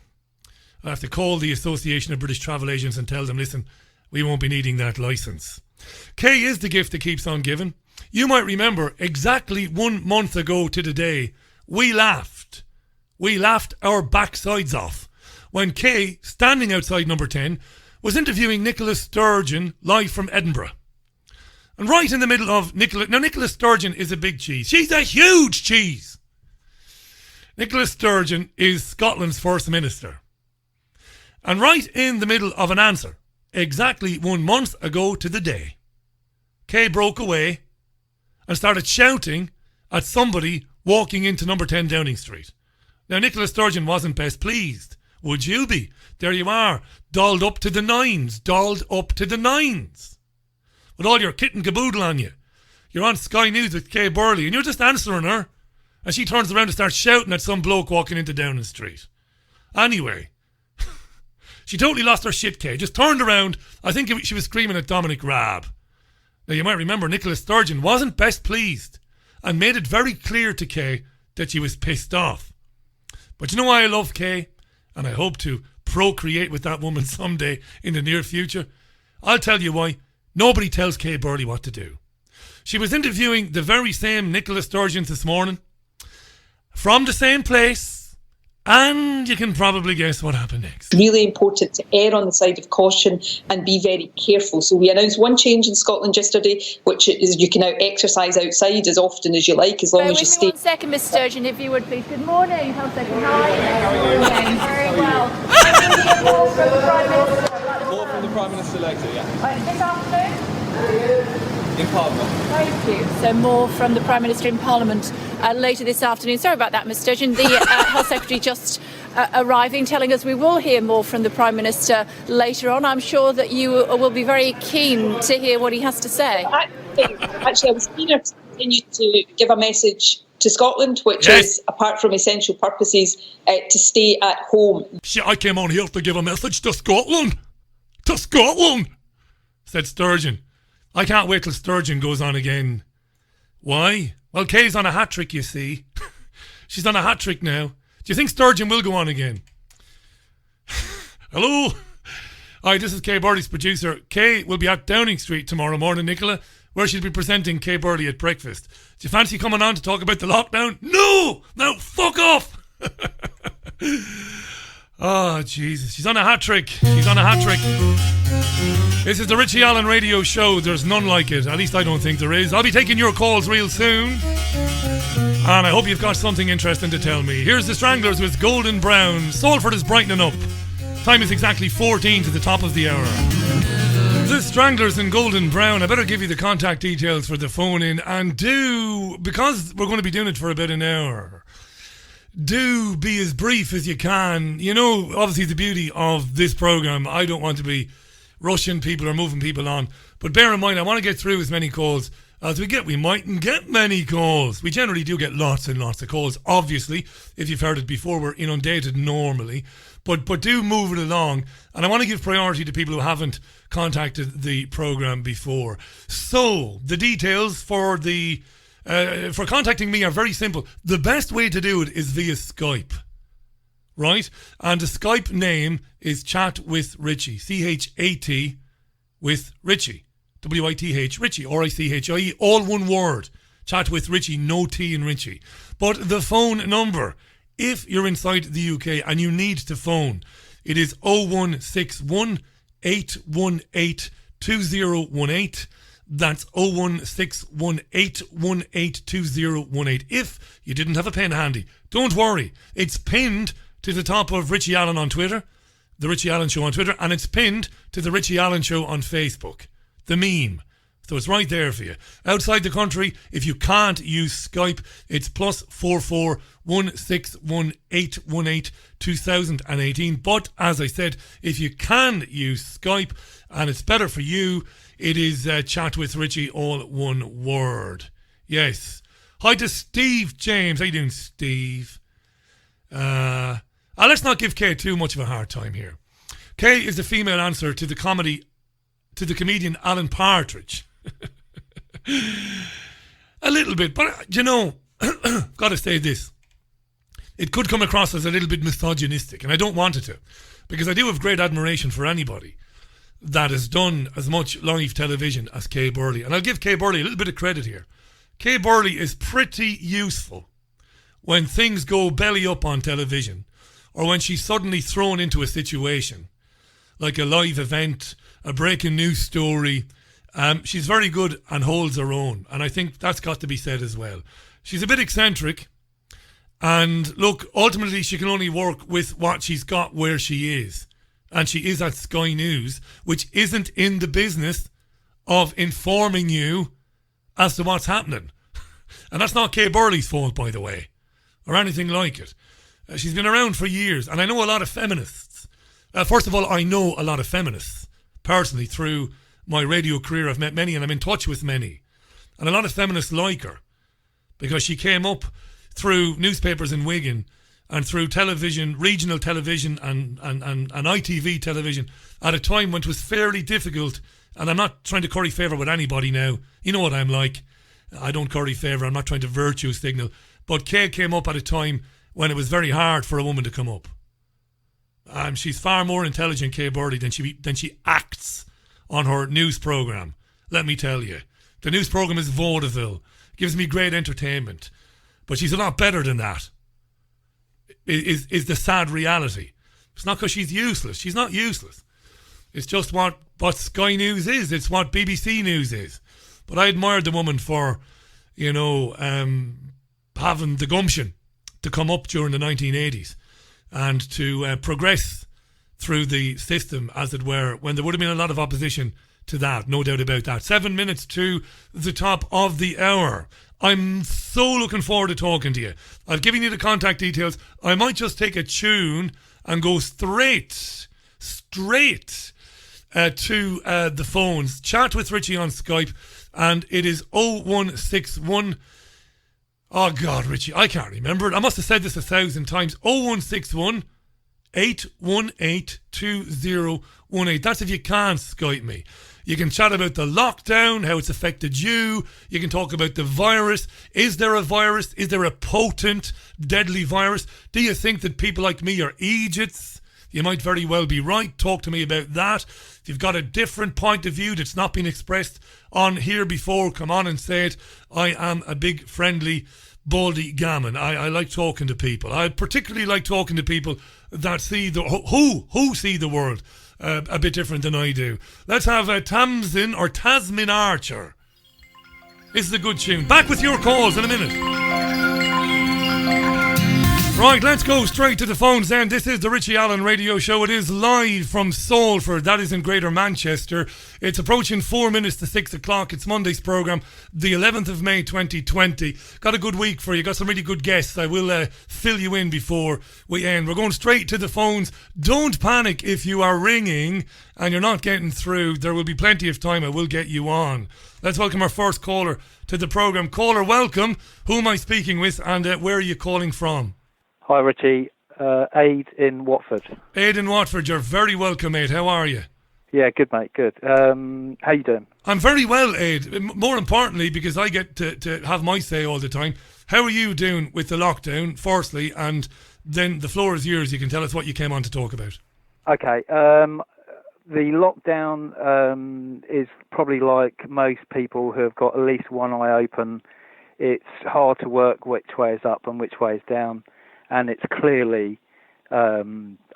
B: I have to call the Association of British Travel Agents and tell them, listen, we won't be needing that licence. Kay is the gift that keeps on giving. You might remember exactly 1 month ago to the day, we laughed. We laughed our backsides off when Kay, standing outside number 10, was interviewing Nicola Sturgeon live from Edinburgh. And right in the middle of Nicola Sturgeon is a big cheese. She's a huge cheese. Nicola Sturgeon is Scotland's First Minister. And right in the middle of an answer, exactly 1 month ago to the day, Kay broke away and started shouting at somebody walking into number 10 Downing Street. Now, Nicola Sturgeon wasn't best pleased. Would you be? There you are, dolled up to the nines, dolled up to the nines. With all your kit and caboodle on you. You're on Sky News with Kay Burley and you're just answering her. And she turns around and starts shouting at some bloke walking into Downing Street. Anyway, she totally lost her shit, Kay. Just turned around. I think she was screaming at Dominic Raab. Now, you might remember Nicola Sturgeon wasn't best pleased and made it very clear to Kay that she was pissed off. But you know why I love Kay? And I hope to procreate with that woman someday in the near future. I'll tell you why. Nobody tells Kay Burley what to do. She was interviewing the very same Nicola Sturgeon this morning from the same place. And you can probably guess what happened next.
T: Really important to err on the side of caution and be very careful. So we announced one change in Scotland yesterday, which is you can now exercise outside as often as you like, as long as you stay.
Q: 1 second, Miss Sturgeon, if you would please. Good morning. How are you? Very well. More from the Prime Minister.
U: More from the Prime Minister later, yeah.
Q: This afternoon?
U: In Parliament.
Q: Thank you. So more from the Prime Minister in Parliament later this afternoon. Sorry about that, Ms Sturgeon. The Health Secretary just arriving, telling us we will hear more from the Prime Minister later on. I'm sure that you will be very keen to hear what he has to say.
T: Actually, I was keen to continue to give a message to Scotland, which is, apart from essential purposes, to stay at home.
B: Shit, I came on here to give a message to Scotland. To Scotland, said Sturgeon. I can't wait till Sturgeon goes on again. Why? Well, Kay's on a hat-trick, you see. She's on a hat-trick now. Do you think Sturgeon will go on again? Hello? Hi, this is Kay Burley's producer. Kay will be at Downing Street tomorrow morning, Nicola, where she'll be presenting Kay Burley at breakfast. Do you fancy coming on to talk about the lockdown? No! No, fuck off! Oh, Jesus. She's on a hat-trick. She's on a hat-trick. This is the Richie Allen Radio Show. There's none like it. At least I don't think there is. I'll be taking your calls real soon. And I hope you've got something interesting to tell me. Here's the Stranglers with Golden Brown. Salford is brightening up. Time is exactly 14 to the top of the hour. The Stranglers and Golden Brown. I better give you the contact details for the phone in. And because we're going to be doing it for about an hour, do be as brief as you can. You know, obviously the beauty of this programme, I don't want to be rushing people or moving people on. But bear in mind, I want to get through as many calls as we get. We mightn't get many calls. We generally do get lots and lots of calls. Obviously, if you've heard it before, we're inundated normally. But do move it along. And I want to give priority to people who haven't contacted the programme before. So, the details for contacting me are very simple. The best way to do it is via Skype. Right? And the Skype name is Chat with Richie. CHAT with Richie. WITH Richie. RICHIE. All one word. Chat with Richie. No T in Richie. But the phone number, if you're inside the UK and you need to phone, it is 0161 818 2018. That's 0161 818 2018. If you didn't have a pen handy, don't worry. It's pinned to the top of Richie Allen on Twitter, the Richie Allen Show on Twitter, and it's pinned to the Richie Allen Show on Facebook, the meme. So it's right there for you. Outside the country, if you can't use Skype, it's +44 161 818 2018. But as I said, if you can use Skype and it's better for you, it is Chat with Richie, all one word. Yes. Hi to Steve James. How you doing, Steve? Let's not give Kay too much of a hard time here. Kay is the female answer to the comedian Alan Partridge. A little bit, but you know, got to say this. It could come across as a little bit misogynistic, and I don't want it to, because I do have great admiration for anybody that has done as much live television as Kay Burley. And I'll give Kay Burley a little bit of credit here. Kay Burley is pretty useful when things go belly up on television, or when she's suddenly thrown into a situation like a live event, a breaking news story. She's very good and holds her own, and I think that's got to be said as well. She's a bit eccentric, and look, ultimately she can only work with what she's got where she is, and she is at Sky News, which isn't in the business of informing you as to what's happening. And that's not Kay Burley's fault, by the way, or anything like it. She's been around for years, and I know a lot of feminists. First of all, I know a lot of feminists personally through my radio career. I've met many and I'm in touch with many. And a lot of feminists like her because she came up through newspapers in Wigan and through television, regional television and ITV television at a time when it was fairly difficult. And I'm not trying to curry favour with anybody now. You know what I'm like. I don't curry favour. I'm not trying to virtue signal. But Kay came up at a time when it was very hard for a woman to come up. She's far more intelligent, Kay Burley, than she acts on her news programme. Let me tell you. The news programme is vaudeville. Gives me great entertainment. But she's a lot better than that. Is the sad reality. It's not because she's useless. She's not useless. It's just what Sky News is. It's what BBC News is. But I admired the woman for, having the gumption to come up during the 1980s and to progress through the system, as it were, when there would have been a lot of opposition to that, no doubt about that. 7 minutes to the top of the hour. I'm so looking forward to talking to you. I've given you the contact details. I might just take a tune and go straight to the phones. Chat with Richie on Skype, and it is 0161. Oh God, Richie, I can't remember it. I must have said this 1,000 times. 0161 818 2018. That's if you can't Skype me. You can chat about the lockdown, how it's affected you. You can talk about the virus. Is there a virus? Is there a potent, deadly virus? Do you think that people like me are idiots? You might very well be right. Talk to me about that. If you've got a different point of view that's not been expressed on here before, come on and say it. I am a big, friendly, baldy gammon. I like talking to people. I particularly like talking to people that see who see the world a bit different than I do. Let's have Tamsin or Tasmin Archer. This is a good tune. Back with your calls in a minute. Right, let's go straight to the phones then. This is the Richie Allen Radio Show. It is live from Salford. That is in Greater Manchester. It's approaching 4 minutes to 6 o'clock. It's Monday's programme, the 11th of May 2020. Got a good week for you. Got some really good guests. I will fill you in before we end. We're going straight to the phones. Don't panic if you are ringing and you're not getting through. There will be plenty of time. I will get you on. Let's welcome our first caller to the programme. Caller, welcome. Who am I speaking with and where are you calling from?
A: Hi, Richie. Aid in Watford.
B: Aid in Watford. You're very welcome, Aid. How are you?
A: Yeah, good, mate. Good. How you doing?
B: I'm very well, Aid. More importantly, because I get to have my say all the time. How are you doing with the lockdown, firstly? And then the floor is yours. You can tell us what you came on to talk about.
A: Okay. The lockdown is probably like most people who have got at least one eye open. It's hard to work which way is up and which way is down. And it's clearly, I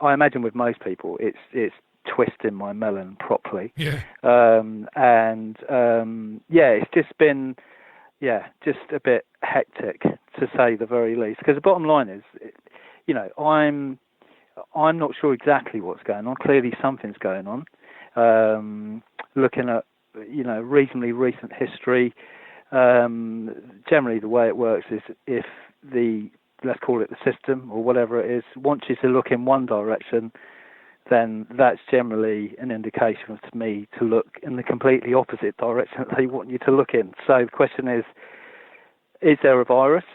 A: imagine with most people, it's twisting my melon properly.
B: Yeah.
A: It's just been, just a bit hectic to say the very least. Because the bottom line is, I'm not sure exactly what's going on. Clearly something's going on. Looking at, reasonably recent history, generally the way it works is if let's call it the system or whatever it is, wants you to look in one direction, then that's generally an indication to me to look in the completely opposite direction that they want you to look in. So the question is there a virus?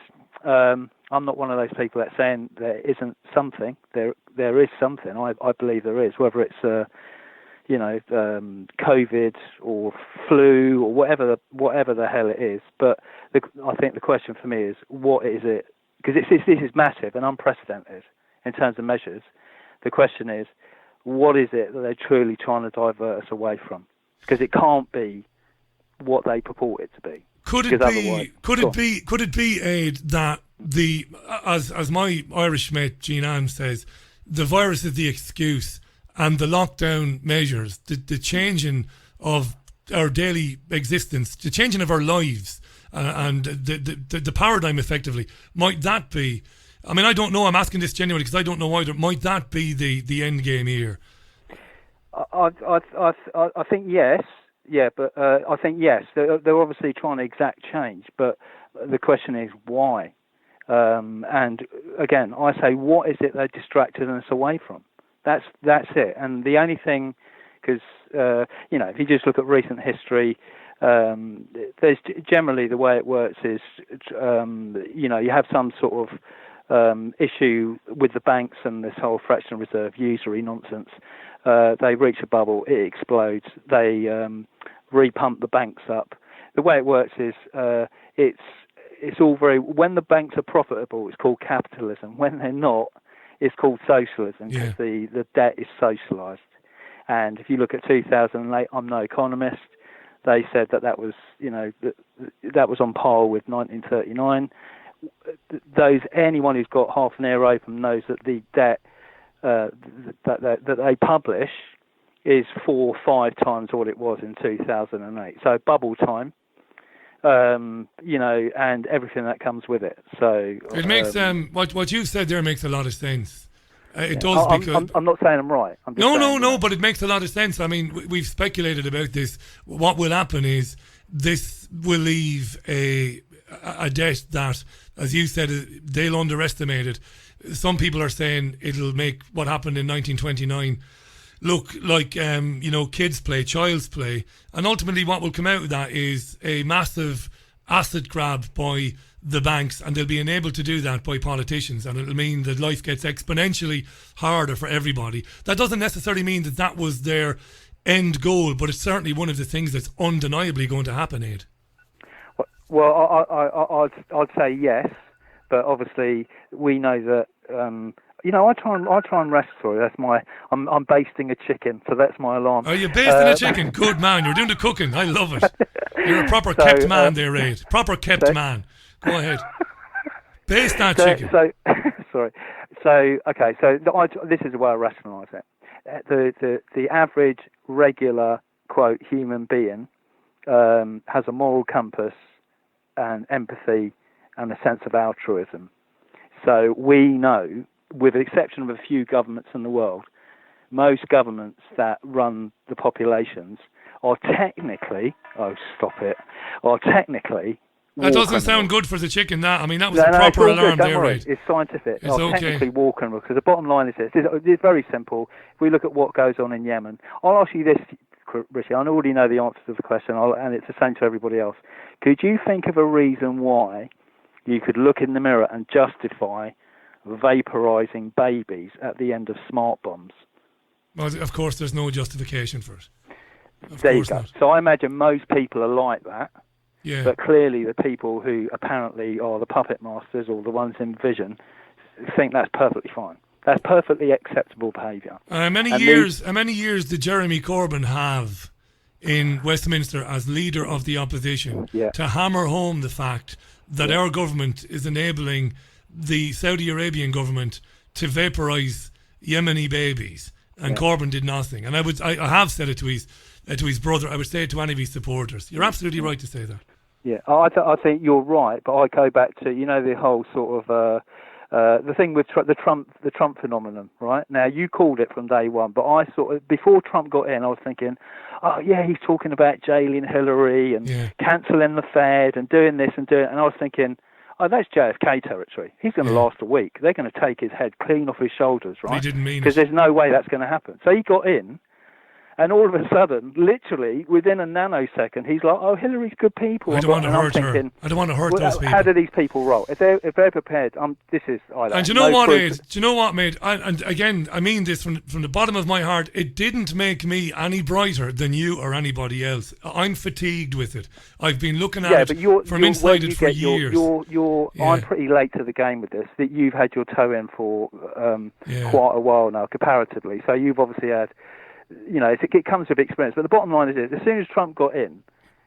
A: I'm not one of those people that's saying there isn't something. There is something. I believe there is, whether it's COVID or flu or whatever the hell it is. But I think the question for me is, what is it? Because this is massive and unprecedented in terms of measures. The question is, what is it that they're truly trying to divert us away from? Because it can't be what they purport it to be.
B: Could it be, Aid, that as my Irish mate Jean Ann says, the virus is the excuse and the lockdown measures, the changing of our daily existence, the changing of our lives, and the paradigm effectively, might that be? I mean, I don't know. I'm asking this genuinely because I don't know either. Might that be the end game here?
A: I think yes. Yeah, but I think yes. They're obviously trying to exact change, but the question is why? And again, I say, what is it they're distracting us away from? That's it. And the only thing, because if you just look at recent history. There's generally the way it works is, you have some sort of issue with the banks and this whole fractional reserve usury nonsense. They reach a bubble, it explodes. They repump the banks up. The way it works is it's all very. When the banks are profitable, it's called capitalism. When they're not, it's called socialism because the debt is socialised. And if you look at 2008, I'm no economist. They said that was, that was on par with 1939. Anyone who's got half an ear open knows that the debt that they publish is 4 or 5 times what it was in 2008. So bubble time, and everything that comes with it. So
B: it makes what you said there makes a lot of sense. It does because
A: I'm not saying I'm right. I'm just
B: no, but it makes a lot of sense. I mean, we've speculated about this. What will happen is this will leave a debt that, as you said, they'll underestimate it. Some people are saying it'll make what happened in 1929 look like kids play, child's play, and ultimately what will come out of that is a massive asset grab by the banks, and they'll be enabled to do that by politicians, and it'll mean that life gets exponentially harder for everybody. That doesn't necessarily mean that was their end goal, but it's certainly one of the things that's undeniably going to happen, Ed.
A: Well, I'd say yes, but obviously we know that. I try and respiratory. That's I'm basting a chicken, so that's my alarm.
B: Are you basting a chicken? Good man, you're doing the cooking. I love it. You're a proper kept man there, Ed. Proper kept man. Go ahead. Baste that chicken.
A: Sorry. This is the way I rationalise it. The average, regular, quote, human being has a moral compass and empathy and a sense of altruism. So we know, with the exception of a few governments in the world, most governments that run the populations are technically,
B: that doesn't sound good for the chicken, that. I mean, that was a proper alarm there, right?
A: It's scientific.
B: It's okay.
A: Technically war criminals, because the bottom line is this. It's very simple. If we look at what goes on in Yemen, I'll ask you this, Richie. I already know the answer to the question, and it's the same to everybody else. Could you think of a reason why you could look in the mirror and justify vaporizing babies at the end of smart bombs?
B: Well, of course, there's no justification for it.
A: There you go. So I imagine most people are like that.
B: Yeah.
A: But clearly the people who apparently are the puppet masters or the ones in vision think that's perfectly fine. That's perfectly acceptable behaviour.
B: How many years did Jeremy Corbyn have in Westminster as leader of the opposition to hammer home the fact that our government is enabling the Saudi Arabian government to vaporise Yemeni babies, and Corbyn did nothing? And I have said it to his brother. I would say it to any of his supporters. You're absolutely right to say that.
A: Yeah, I think you're right, but I go back to the whole sort of the thing with the Trump phenomenon, right? Now you called it from day one, but I sort of, before Trump got in, I was thinking, oh yeah, he's talking about jailing Hillary and cancelling the Fed and doing this and doing, and I was thinking, oh, that's JFK territory. He's going to last a week. They're going to take his head clean off his shoulders, right?
B: He didn't mean it.
A: Because there's no way that's going to happen. So he got in. And all of a sudden, literally within a nanosecond, he's like, "Oh, Hillary's good people."
B: I don't want to hurt her. I don't want to hurt those people.
A: How do these people roll? If they're prepared, this is.
B: And do you know what, Ed? Do you know what, mate? And again, I mean this from the bottom of my heart. It didn't make me any brighter than you or anybody else. I'm fatigued with it. I've been looking at it from inside it for years.
A: I'm pretty late to the game with this. That you've had your toe in for quite a while now, comparatively. So you've obviously had. It comes with experience. But the bottom line is this: as soon as Trump got in,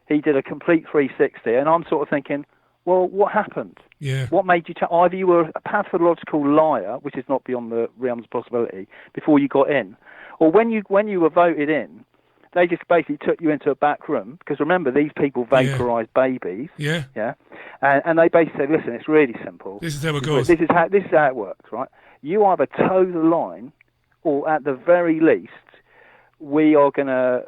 A: he did a complete 360, and I'm sort of thinking, well, what happened?
B: Yeah.
A: What made you? Either you were a pathological liar, which is not beyond the realms of possibility, before you got in, or when you were voted in, they just basically took you into a back room, because remember, these people vaporised babies.
B: Yeah.
A: Yeah. And they basically said, listen, it's really simple.
B: This is how it goes.
A: This is how it works, right? You either toe the line, or at the very least, we're gonna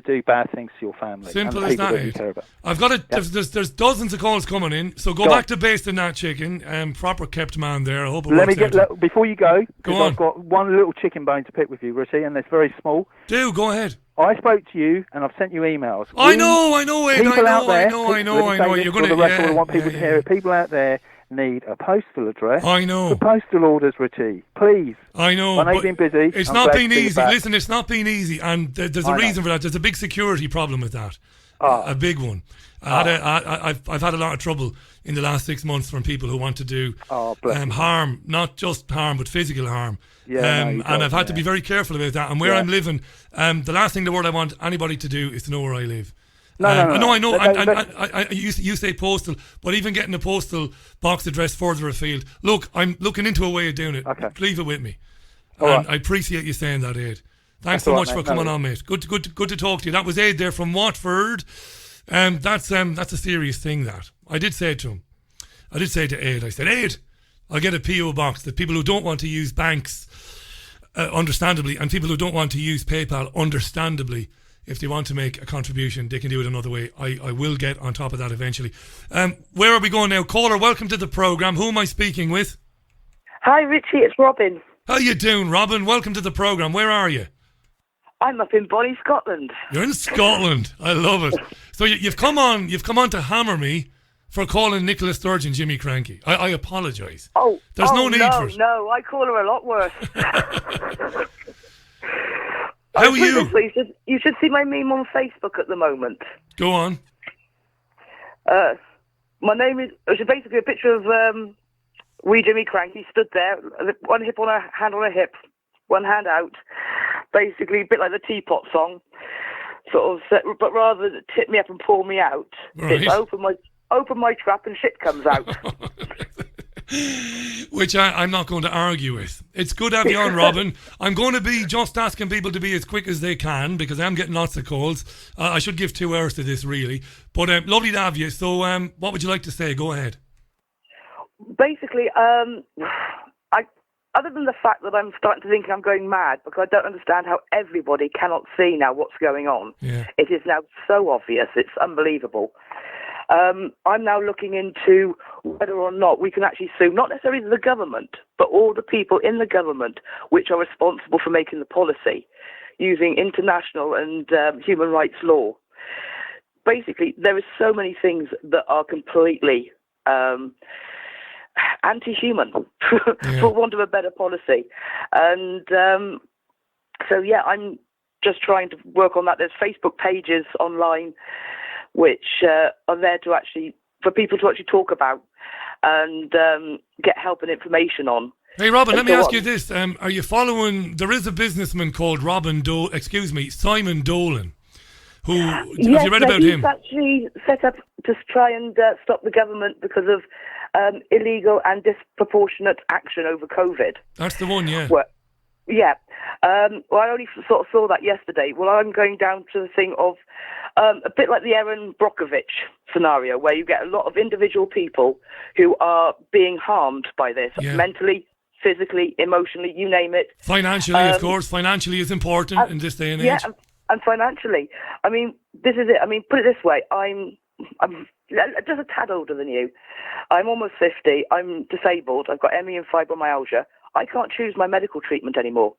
A: do bad things to your family.
B: Simple as that. I've got it. Yeah. There's dozens of calls coming in. So go back to basting that chicken. Proper kept man there. I hope it works out.
A: Before you go on.
B: I've
A: got one little chicken bone to pick with you, Richie, and it's very small.
B: Go ahead.
A: I spoke to you, and I've sent you emails.
B: I know, Ed.
A: People out there.
B: I know. You're gonna.
A: I want people to hear it. People out there need a postal address.
B: I know.
A: For postal orders, Richie. Please.
B: I know.
A: I know you've been busy.
B: It's not been easy. Listen, it's not been easy, and there's a reason for that. There's a big security problem with that. A big one. I've had a lot of trouble in the last 6 months from people who want to do harm, not just harm, but physical harm. And I've had to be very careful about that. And where I'm living, the last thing in the world I want anybody to do is to know where I live.
A: No,
B: I know. You say postal, but even getting a postal box address further afield. Look, I'm looking into a way of doing it.
A: Okay.
B: Leave it with me.
A: Right.
B: I appreciate you saying that, Ed. Thanks so much for coming on, mate. Good to talk to you. That was Ed there from Watford. That's a serious thing. That I did say to him. I did say to Ed. I said, Ed, I'll get a PO box that people who don't want to use banks, understandably, and people who don't want to use PayPal, understandably, if they want to make a contribution, they can do it another way. I will get on top of that eventually. Where are we going now? Caller, welcome to the programme. Who am I speaking with?
D: Hi, Richie. It's Robin.
B: How you doing, Robin? Welcome to the programme. Where are you?
D: I'm up in Bonnie, Scotland.
B: You're in Scotland. I love it. So you've come on to hammer me for calling Nicola Sturgeon Jimmy Cranky. I apologise.
D: Oh,
B: there's no need for it.
D: No, I call her a lot worse.
B: How are you?
D: You should see my meme on Facebook at the moment.
B: Go on.
D: My name is. It's basically a picture of wee Jimmy Cranky stood there, one hip on her hand on her hip, one hand out, basically a bit like the Teapot song, sort of. But rather than tip me up and pull me out,
B: right.
D: It's open my trap and shit comes out.
B: Which I'm not going to argue with. It's good to have you on, Robin. I'm going to be just asking people to be as quick as they can because I'm getting lots of calls. I should give 2 hours to this, really. But lovely to have you. So what would you like to say? Go ahead.
D: Basically, other than the fact that I'm starting to think I'm going mad because I don't understand how everybody cannot see now what's going on.
B: Yeah.
D: It is now so obvious. It's unbelievable. I'm now looking into whether or not we can actually sue not necessarily the government, but all the people in the government which are responsible for making the policy using international and human rights law. Basically, there are so many things that are completely anti-human, for want of a better policy. And so, yeah, I'm just trying to work on that. There's Facebook pages online which are there to actually, for people to actually talk about and get help and information on.
B: Hey, Robin, let me ask you this. Are you following, there is a businessman called Simon Dolan, who,
D: yes,
B: have you read about him?
D: He's actually set up to try and stop the government because of illegal and disproportionate action over COVID.
B: That's the one, yeah.
D: Well, yeah. Well, I only sort of saw that yesterday. Well, I'm going down to the thing of a bit like the Erin Brockovich scenario, where you get a lot of individual people who are being harmed by this, mentally, physically, emotionally, you name it.
B: Financially, of course. Financially is important in this day and age.
D: Yeah, and financially. I mean, this is it. I mean, put it this way. I'm just a tad older than you. I'm almost 50. I'm disabled. I've got ME and fibromyalgia. I can't choose my medical treatment anymore.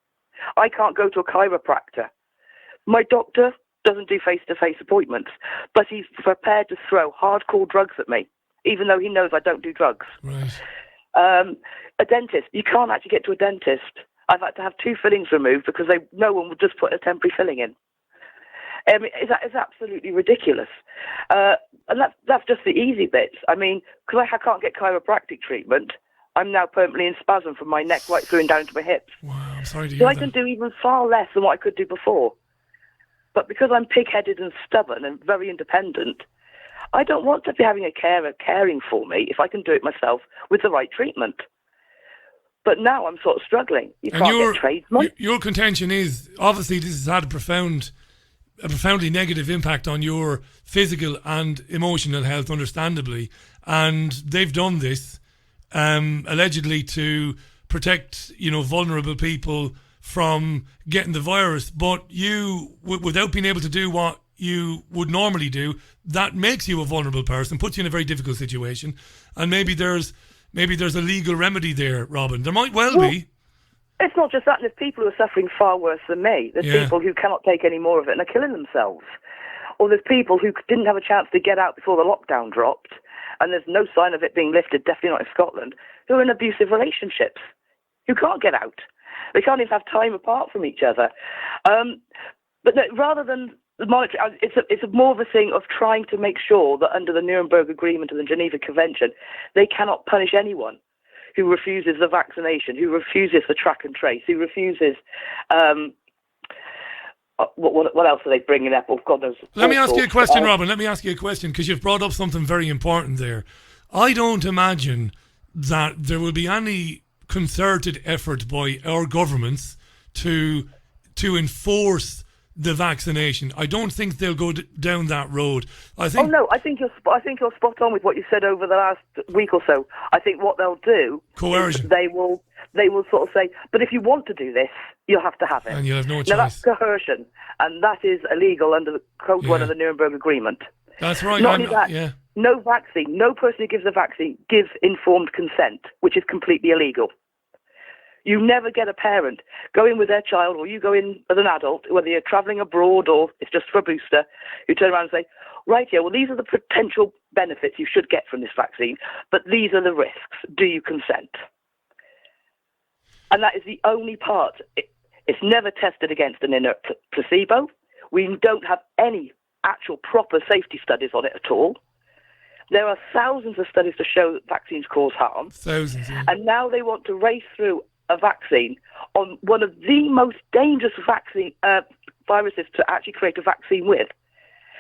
D: I can't go to a chiropractor. My doctor doesn't do face-to-face appointments, but he's prepared to throw hardcore drugs at me, even though he knows I don't do drugs.
B: Right.
D: A dentist, you can't actually get to a dentist. I've had to have 2 fillings removed because no one would just put a temporary filling in. I mean, it's absolutely ridiculous. And that's just the easy bits. I mean, because I can't get chiropractic treatment, I'm now permanently in spasm from my neck right through and down to my hips.
B: Wow, I'm sorry to hear
D: so
B: that.
D: I can do even far less than what I could do before. But because I'm pig-headed and stubborn and very independent, I don't want to be having a carer caring for me if I can do it myself with the right treatment. But now I'm sort of struggling. You can't get tradesmen.
B: Your contention is, obviously, this has had a profoundly negative impact on your physical and emotional health, understandably. And they've done this allegedly to protect, vulnerable people from getting the virus. But you, without being able to do what you would normally do, that makes you a vulnerable person, puts you in a very difficult situation. And maybe there's a legal remedy there, Robin. There might well be.
D: It's not just that. There's people who are suffering far worse than me. There's people who cannot take any more of it and are killing themselves. Or there's people who didn't have a chance to get out before the lockdown dropped, and there's no sign of it being lifted, definitely not in Scotland, who are in abusive relationships, who can't get out. They can't even have time apart from each other. But no, rather than the monetary, it's more of a thing of trying to make sure that under the Nuremberg Agreement and the Geneva Convention, they cannot punish anyone who refuses the vaccination, who refuses the track and trace, who refuses... What else are they bringing up? Oh, God knows.
B: Let me ask you a question, Robin. Let me ask you a question, because you've brought up something very important there. I don't imagine that there will be any concerted effort by our governments to enforce the vaccination. I don't think they'll go down that road. I think.
D: Oh no, I think you're spot on with what you said over the last week or so. I think what they'll do
B: coercion.
D: Is they will sort of say, but if you want to do this, you'll have to have it.
B: And you'll have no choice.
D: Now that's coercion, and that is illegal under the Code 1 of the Nuremberg Agreement.
B: That's right.
D: Not only that, no vaccine, no person who gives a vaccine gives informed consent, which is completely illegal. You never get a parent go in with their child, or you go in as an adult, whether you're travelling abroad or it's just for a booster, you turn around and say, right, yeah, well, these are the potential benefits you should get from this vaccine, but these are the risks. Do you consent? And that is the only part. It's never tested against an inert placebo. We don't have any actual proper safety studies on it at all. There are thousands of studies to show that vaccines cause harm.
B: Thousands, yeah.
D: And now they want to race through a vaccine on one of the most dangerous viruses to actually create a vaccine with.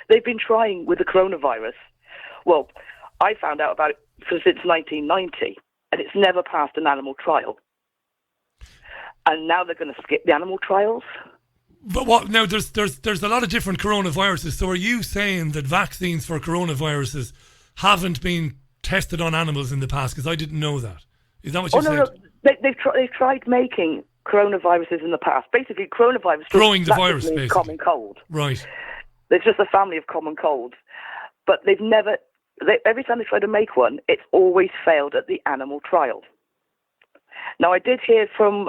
D: They've been trying with the coronavirus. Well, I found out about it since 1990, and it's never passed an animal trial. And now they're going to skip the animal trials.
B: But what now? There's a lot of different coronaviruses. So are you saying that vaccines for coronaviruses haven't been tested on animals in the past? Because I didn't know that. Is that what you said?
D: No. They've tried making coronaviruses in the past. Basically, coronavirus
B: growing the virus, basically.
D: Common cold.
B: Right.
D: It's just a family of common colds. But they've never. Every time they try to make one, it's always failed at the animal trial. Now, I did hear from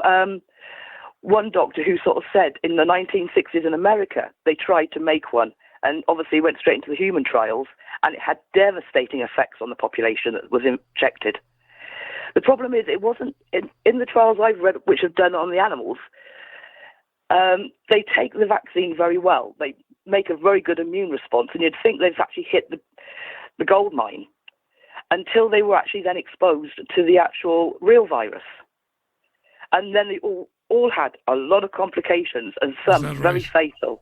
D: one doctor who sort of said in the 1960s in America, they tried to make one and obviously went straight into the human trials, and it had devastating effects on the population that was injected. The problem is it wasn't, in the trials I've read, which have done on the animals, they take the vaccine very well. They make a very good immune response, and you'd think they've actually hit the gold mine until they were actually then exposed to the actual real virus. And then they all had a lot of complications, and some very fatal.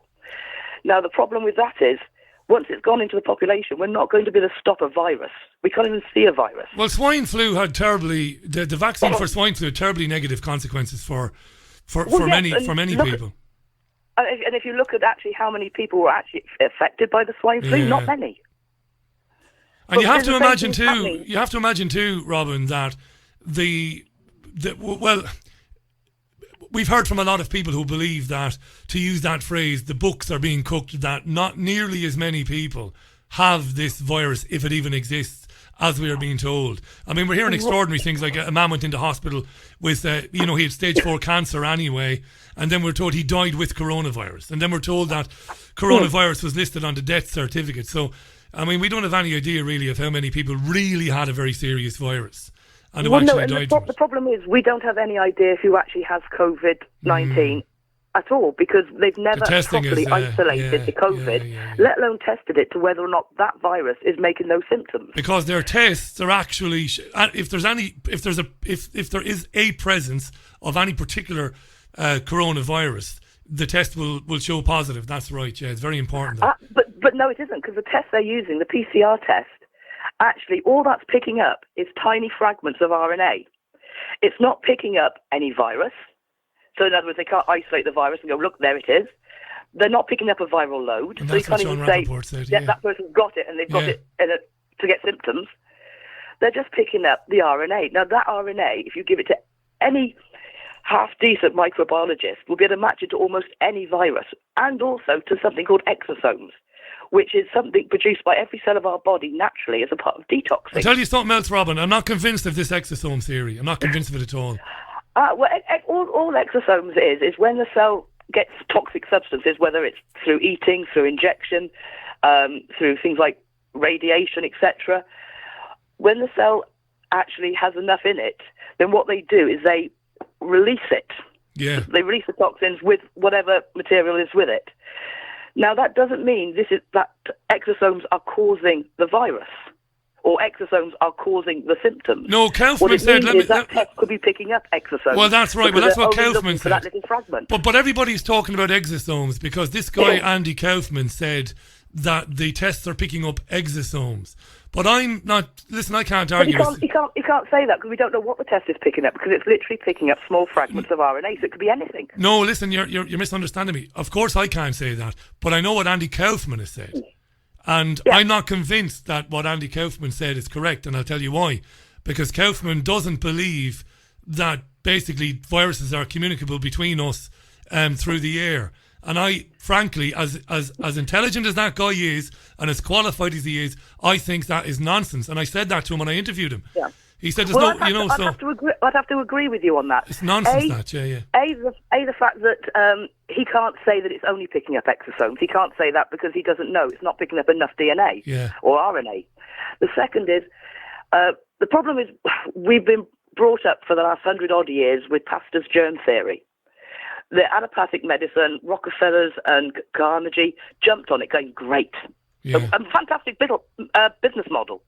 D: Now, the problem with that is, once it's gone into the population, we're not going to be able to stop a virus. We can't even see a virus.
B: Well, swine flu had the vaccine for swine flu had terribly negative consequences for many people.
D: And if you look at actually how many people were actually affected by the swine flu, not many.
B: And you have to imagine too, Robin, that we've heard from a lot of people who believe that, to use that phrase, the books are being cooked, that not nearly as many people have this virus, if it even exists, as we are being told. I mean, we're hearing extraordinary things, like a man went into hospital with, he had stage 4 cancer anyway, and then we're told he died with coronavirus. And then we're told that coronavirus was listed on the death certificate. So, I mean, we don't have any idea really of how many people really had a very serious virus. And
D: the problem is we don't have any idea who actually has COVID-19 at all, because they've never properly isolated the COVID, let alone tested it to whether or not that virus is making those symptoms.
B: Because their tests are actually, if there is a presence of any particular coronavirus, the test will show positive. That's right. Yeah, it's very important.
D: But no, it isn't, because the test they're using, the PCR test, actually, all that's picking up is tiny fragments of RNA. It's not picking up any virus. So, in other words, they can't isolate the virus and go, look, there it is. They're not picking up a viral load.
B: And
D: so you can't even say, that person's got it and they've got it to get symptoms. They're just picking up the RNA. Now, that RNA, if you give it to any half-decent microbiologist, will be able to match it to almost any virus, and also to something called exosomes, which is something produced by every cell of our body naturally as a part of detoxing.
B: I'll tell you something else, Robin. I'm not convinced of this exosome theory. I'm not convinced of it at all.
D: All exosomes is when the cell gets toxic substances, whether it's through eating, through injection, through things like radiation, etc. When the cell actually has enough in it, then what they do is they release it.
B: Yeah.
D: They release the toxins with whatever material is with it. Now, that doesn't mean that exosomes are causing the virus, or exosomes are causing the symptoms.
B: No, Kaufman said...
D: that test could be picking up exosomes.
B: Well, that's right. Well, that's what Kaufman said.
D: That little fragment.
B: But everybody's talking about exosomes, because this guy, Andy Kaufman, said that the tests are picking up exosomes. But I'm not. Listen, I can't
D: But
B: argue.
D: you can't say that because we don't know what the test is picking up because it's literally picking up small fragments of RNA, so it could be anything.
B: No, listen, you're misunderstanding me. Of course, I can't say that, but I know what Andy Kaufman has said, and I'm not convinced that what Andy Kaufman said is correct, and I'll tell you why. Because Kaufman doesn't believe that basically viruses are communicable between us through the air. And I, frankly, as intelligent as that guy is, and as qualified as he is, I think that is nonsense. And I said that to him when I interviewed him.
D: Yeah.
B: He said,
D: I'd have to agree with you on that.
B: It's nonsense, yeah.
D: The fact that he can't say that it's only picking up exosomes. He can't say that because he doesn't know. It's not picking up enough DNA or RNA. The second is, the problem is we've been brought up for the last 100-odd years with Pasteur's germ theory. The allopathic medicine, Rockefellers and Carnegie jumped on it going, great. A fantastic business model.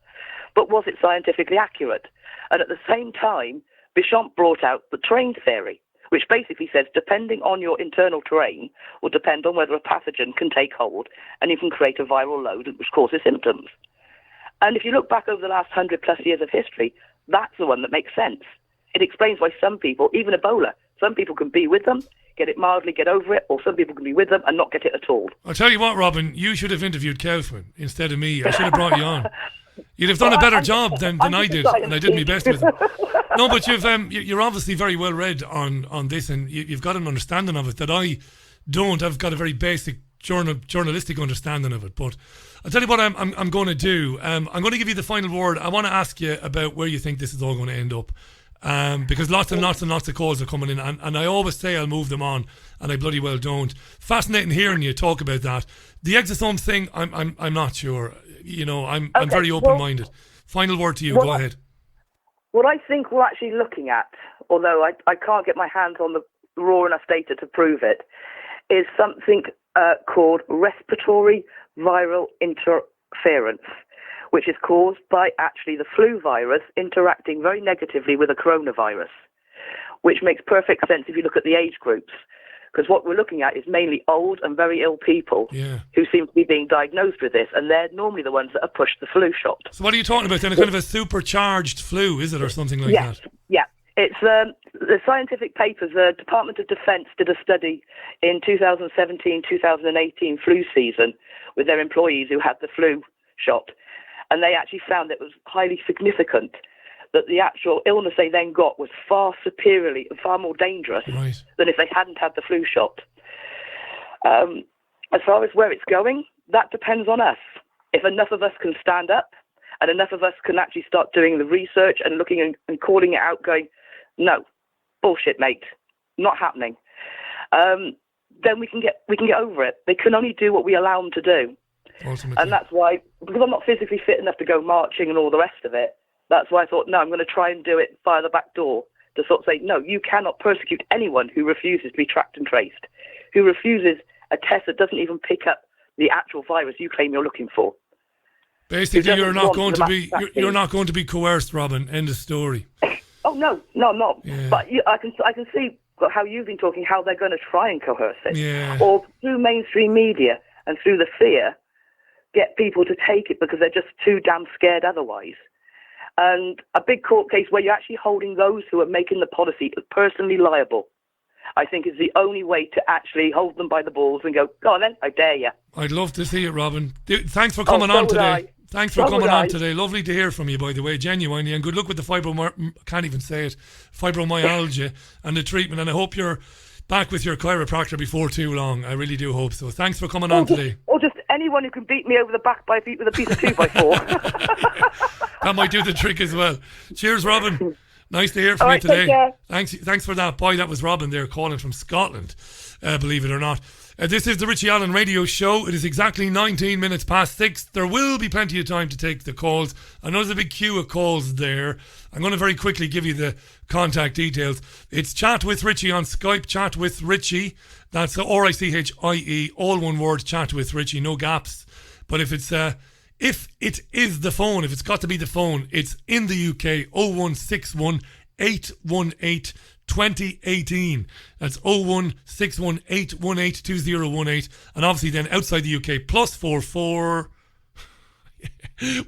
D: But was it scientifically accurate? And at the same time, Béchamp brought out the terrain theory, which basically says depending on your internal terrain will depend on whether a pathogen can take hold and you can create a viral load which causes symptoms. And if you look back over the last 100 plus years of history, that's the one that makes sense. It explains why some people, even Ebola, some people can be with them, get it mildly, get over it, or some people can be with them and not get it at all.
B: I'll tell you what, Robin, you should have interviewed Kaufman instead of me. I should have brought you on. You'd have done a better job than I did, and I did my best with him. No, but you're obviously very well read on this, and you've got an understanding of it that I don't. I've got a very basic journalistic understanding of it. But I'll tell you what I'm going to do. I'm going to give you the final word. I want to ask you about where you think this is all going to end up. Because lots and lots and lots of calls are coming in, and I always say I'll move them on, and I bloody well don't. Fascinating hearing you talk about that. The exosomes thing, I'm not sure. You know, I'm very open-minded. Final word to you. Go ahead.
D: What I think we're actually looking at, although I can't get my hands on the raw enough data to prove it, is something called respiratory viral interference, which is caused by actually the flu virus interacting very negatively with a coronavirus, which makes perfect sense if you look at the age groups, because what we're looking at is mainly old and very ill people who seem to be being diagnosed with this, and they're normally the ones that are pushed the flu shot.
B: So what are you talking about then? A kind of a supercharged flu, is it, or something like that?
D: Yeah. It's the scientific papers. The Department of Defense did a study in 2017-2018 flu season with their employees who had the flu shot. And they actually found that it was highly significant that the actual illness they then got was far more dangerous than if they hadn't had the flu shot. As far as where it's going, that depends on us. If enough of us can stand up and enough of us can actually start doing the research and looking and calling it out, going, no, bullshit, mate, not happening, then we can get over it. They can only do what we allow them to do. Ultimately. And that's why, because I'm not physically fit enough to go marching and all the rest of it, that's why I thought, no, I'm going to try and do it via the back door, to sort of say, no, you cannot persecute anyone who refuses to be tracked and traced, who refuses a test that doesn't even pick up the actual virus you claim you're looking for.
B: Basically, you're not going to be coerced, Robin. End of story.
D: Oh no, I'm not. Yeah. But I can see how you've been talking, how they're going to try and coerce it, or through mainstream media and through the fear, get people to take it because they're just too damn scared otherwise. And a big court case where you're actually holding those who are making the policy personally liable, I think is the only way to actually hold them by the balls and go on then, I dare you.
B: I'd love to see it, Robin. Thanks for coming on today. Thanks for coming on today. Lovely to hear from you, by the way, genuinely. And good luck with the fibromyalgia and the treatment. And I hope you're back with your chiropractor before too long. I really do hope so. Thanks for coming on today.
D: Or just anyone who can beat me over the back with a piece of 2x4.
B: That might do the trick as well. Cheers, Robin. Nice to hear from you today. Thanks for that. Boy, that was Robin there calling from Scotland, believe it or not. This is the Richie Allen Radio Show. It is exactly 19 minutes past 6. There will be plenty of time to take the calls. I know there's a big queue of calls there. I'm going to very quickly give you the contact details. It's Chat with Richie on Skype. Chat with Richie. That's RICHIE, all one word. Chat with Richie, no gaps. But if it is the phone, if it's got to be the phone, it's in the UK, 0161 818 2018. That's 01618182018. And obviously then outside the UK, +44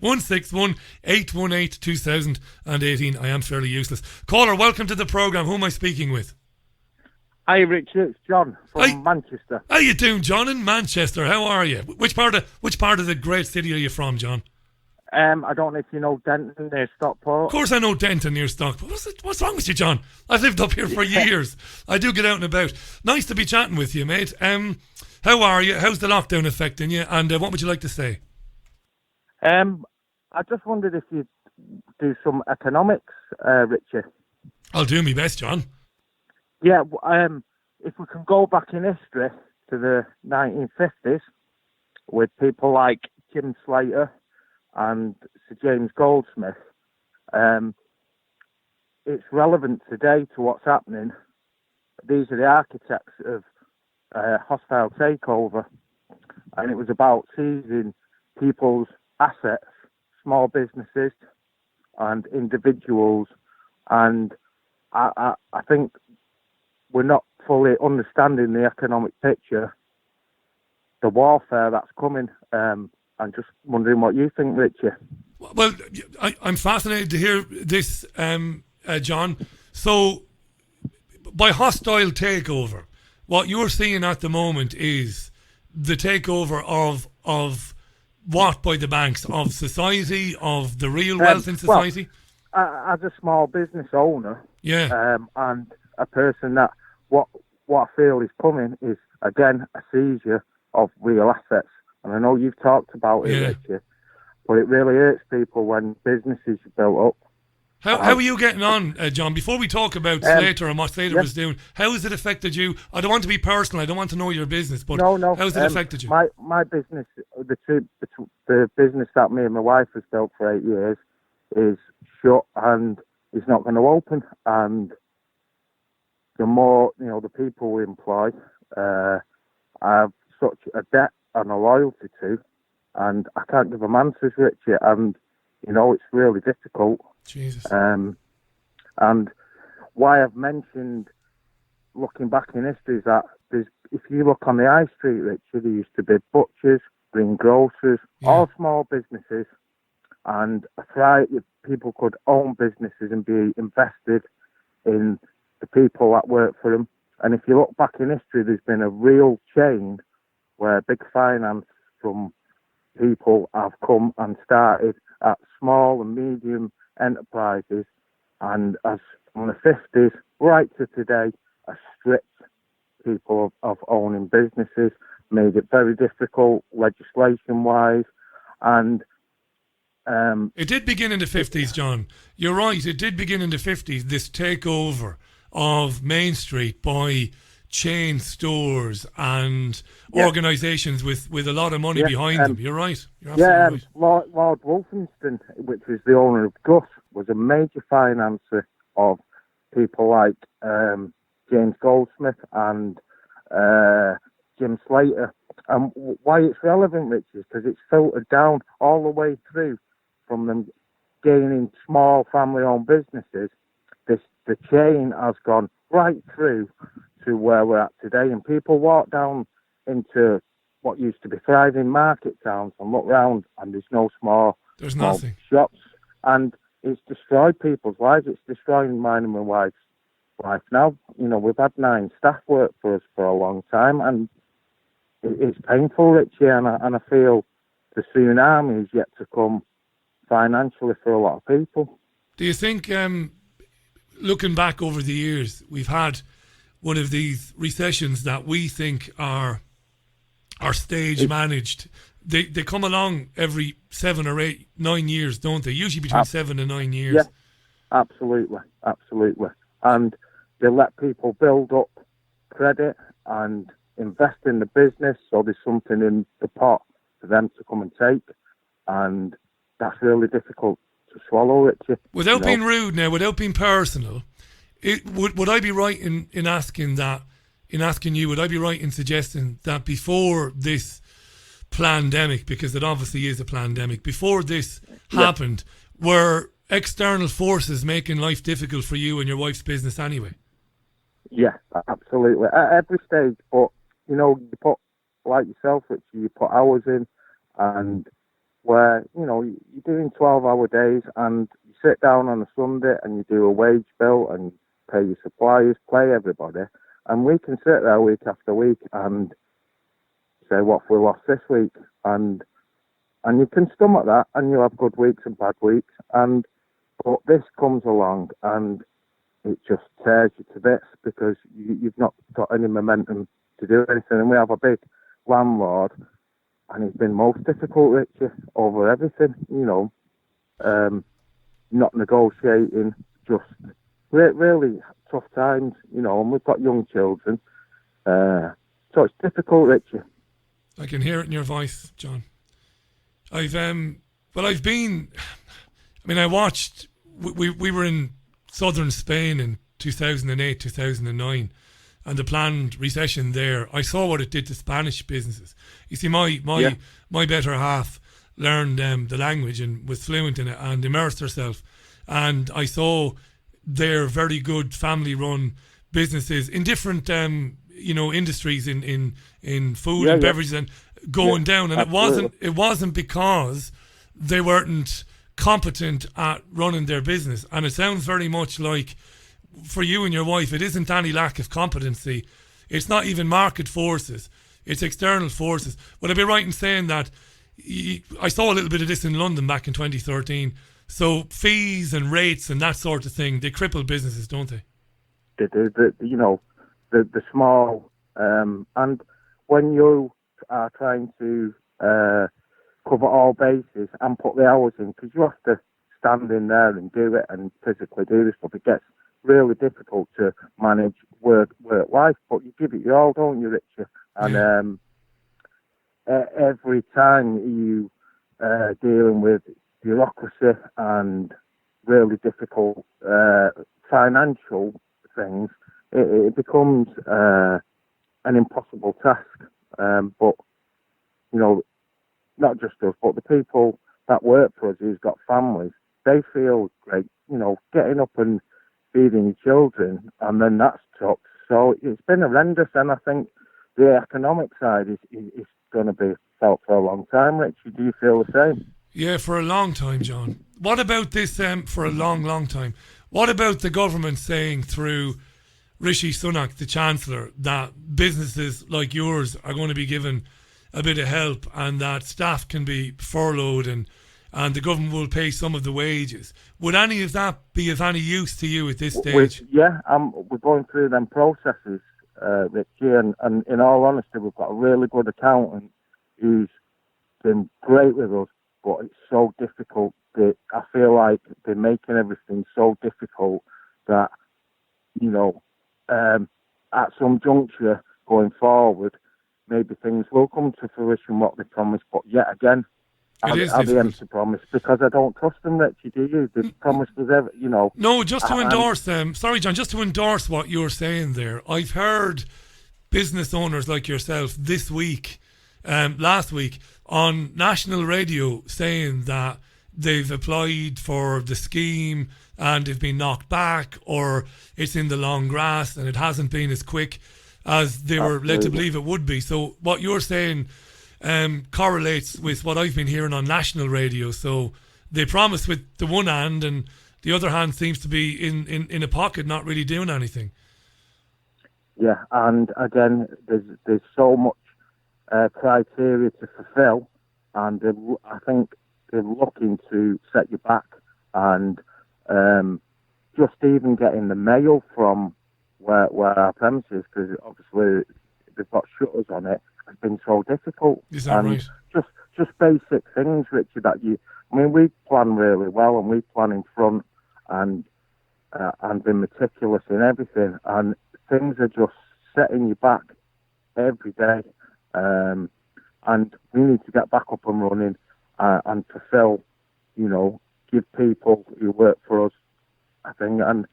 B: 161 818 2018. I am fairly useless. Caller, welcome to the programme. Who am I speaking with?
E: Hi, Richard. It's John from Manchester.
B: How you doing, John, in Manchester? How are you? Which part of the great city are you from, John?
E: I don't know if you know Denton near Stockport.
B: Of course I know Denton near Stockport. What's wrong with you, John? I've lived up here for years. I do get out and about. Nice to be chatting with you, mate. How are you? How's the lockdown affecting you? And what would you like to say?
E: I just wondered if you'd do some economics, Richard.
B: I'll do my best, John.
E: Yeah, if we can go back in history to the 1950s with people like Jim Slater and Sir James Goldsmith, it's relevant today to what's happening. These are the architects of hostile takeover, and it was about seizing people's assets, small businesses and individuals, and I think we're not fully understanding the economic picture, the warfare that's coming. I'm just wondering what you think, Richie.
B: Well, I'm fascinated to hear this, John. So, by hostile takeover, what you're seeing at the moment is the takeover of what by the banks? Of society, of the real wealth in society?
E: Well, as a small business owner, and a person that what I feel is coming is, again, a seizure of real assets. And I know you've talked about it, Richard, but it really hurts people when businesses are built up.
B: How are you getting on, John? Before we talk about Slater and what Slater was doing, how has it affected you? I don't want to be personal. I don't want to know your business, but how has it affected you?
E: My business, the business that me and my wife has built for 8 years, is shut and is not going to open. And the more, the people we employ, I have such a debt and a loyalty to, and I can't give them answers, Richie, and it's really difficult.
B: Jesus.
E: And why I've mentioned looking back in history is that if you look on the high street, Richie, there used to be butchers, greengrocers, all small businesses, and people could own businesses and be invested in the people that work for them. And if you look back in history, there's been a real chain where big finance from people have come and started at small and medium enterprises, and as from the 50s right to today, have stripped people of owning businesses, made it very difficult legislation-wise, and
B: it did begin in the 50s, John. You're right, it did begin in the 50s, this takeover of Main Street by chain stores and organisations with a lot of money behind them. You're right. You're absolutely right.
E: Lord Wolfenston, which was the owner of Gus, was a major financer of people like James Goldsmith and Jim Slater. And why it's relevant, Rich, is because it's filtered down all the way through from them gaining small family-owned businesses. The chain has gone right through to where we're at today, and people walk down into what used to be thriving market towns and look round, and there's no small shops, and it's destroyed people's lives. It's destroying mine and my wife's life now. We've had 9 staff work for us for a long time, and it's painful, Richie, and I feel the tsunami is yet to come financially for a lot of people.
B: Do you think, looking back over the years, we've had one of these recessions that we think are stage managed? They come along every 7 or 8, 9 years, don't they? Usually between 7 and 9 years.
E: Yeah, absolutely. And they let people build up credit and invest in the business, so there's something in the pot for them to come and take, and that's really difficult to swallow, Richie.
B: Without being rude now, without being personal, would I be right in asking you, would I be right in suggesting that before this pandemic, because it obviously is a pandemic, before this happened, were external forces making life difficult for you and your wife's business anyway?
E: Yeah, absolutely. At every stage, but, you know, you put, like yourself, Richie, you put hours in, and where, you know, you're doing 12-hour days, and you sit down on a Sunday and you do a wage bill and pay your suppliers, pay everybody, and we can sit there week after week and say, what have we lost this week? And you can stomach that, and you'll have good weeks and bad weeks, but this comes along and it just tears you to bits because you've not got any momentum to do anything. And we have a big landlord, and he's been most difficult, Richie, over everything, you know, not negotiating, just really tough times, you know, and we've got young children. So it's difficult, Richie.
B: I can hear it in your voice, John. I watched, we were in southern Spain in 2008, 2009, and the planned recession there. I saw what it did to Spanish businesses. You see, my better half learned the language and was fluent in it and immersed herself. And I saw their very good family-run businesses in different, industries in food and beverages and going down. And it wasn't because they weren't competent at running their business. And it sounds very much like, for you and your wife, it isn't any lack of competency. It's not even market forces. It's external forces. Would I be right in saying that I saw a little bit of this in London back in 2013? So fees and rates and that sort of thing, they cripple businesses, don't they?
E: They do. The small, and when you are trying to cover all bases and put the hours in, because you have to stand in there and do it and physically do this stuff, it gets really difficult to manage work life. But you give it your all, don't you, Richard? And every time you dealing with bureaucracy and really difficult financial things, it becomes an impossible task. But, you know, not just us, but the people that work for us who's got families, they feel great, you know, getting up and feeding your children, and then that's tough. So it's been horrendous, and I think the economic side is going to be felt for a long time. Richie, do you feel the same?
B: Yeah, for a long time, John. What about this for a long, long time? What about the government saying through Rishi Sunak, the Chancellor, that businesses like yours are going to be given a bit of help and that staff can be furloughed and the government will pay some of the wages? Would any of that be of any use to you at this stage?
E: We're going through them processes, Richie, and in all honesty, we've got a really good accountant who's been great with us, but it's so difficult that I feel like they're making everything so difficult that, you know, at some juncture going forward, maybe things will come to fruition what they promised, but yet again, I'll be empty promise, because I don't trust them, Richie, do you? They've promised us everything, you know.
B: No, just to endorse them. Sorry, John, just to endorse what you're saying there. I've heard business owners like yourself this week, last week, on national radio saying that they've applied for the scheme and they've been knocked back, or it's in the long grass and it hasn't been as quick as they were led to believe it would be. So what you're saying correlates with what I've been hearing on national radio. So they promise with the one hand, and the other hand seems to be in a pocket, not really doing anything.
E: Yeah, and again, there's so much criteria to fulfil, and I think they're looking to set you back, and just even getting the mail from where our premises, because obviously they've got shutters on it, has been so difficult.
B: Is that right?
E: Just basic things, Richard, we plan really well, and we plan in front and been meticulous in everything, and things are just setting you back every day, and we need to get back up and running and fulfill, you know, give people who work for us a thing, and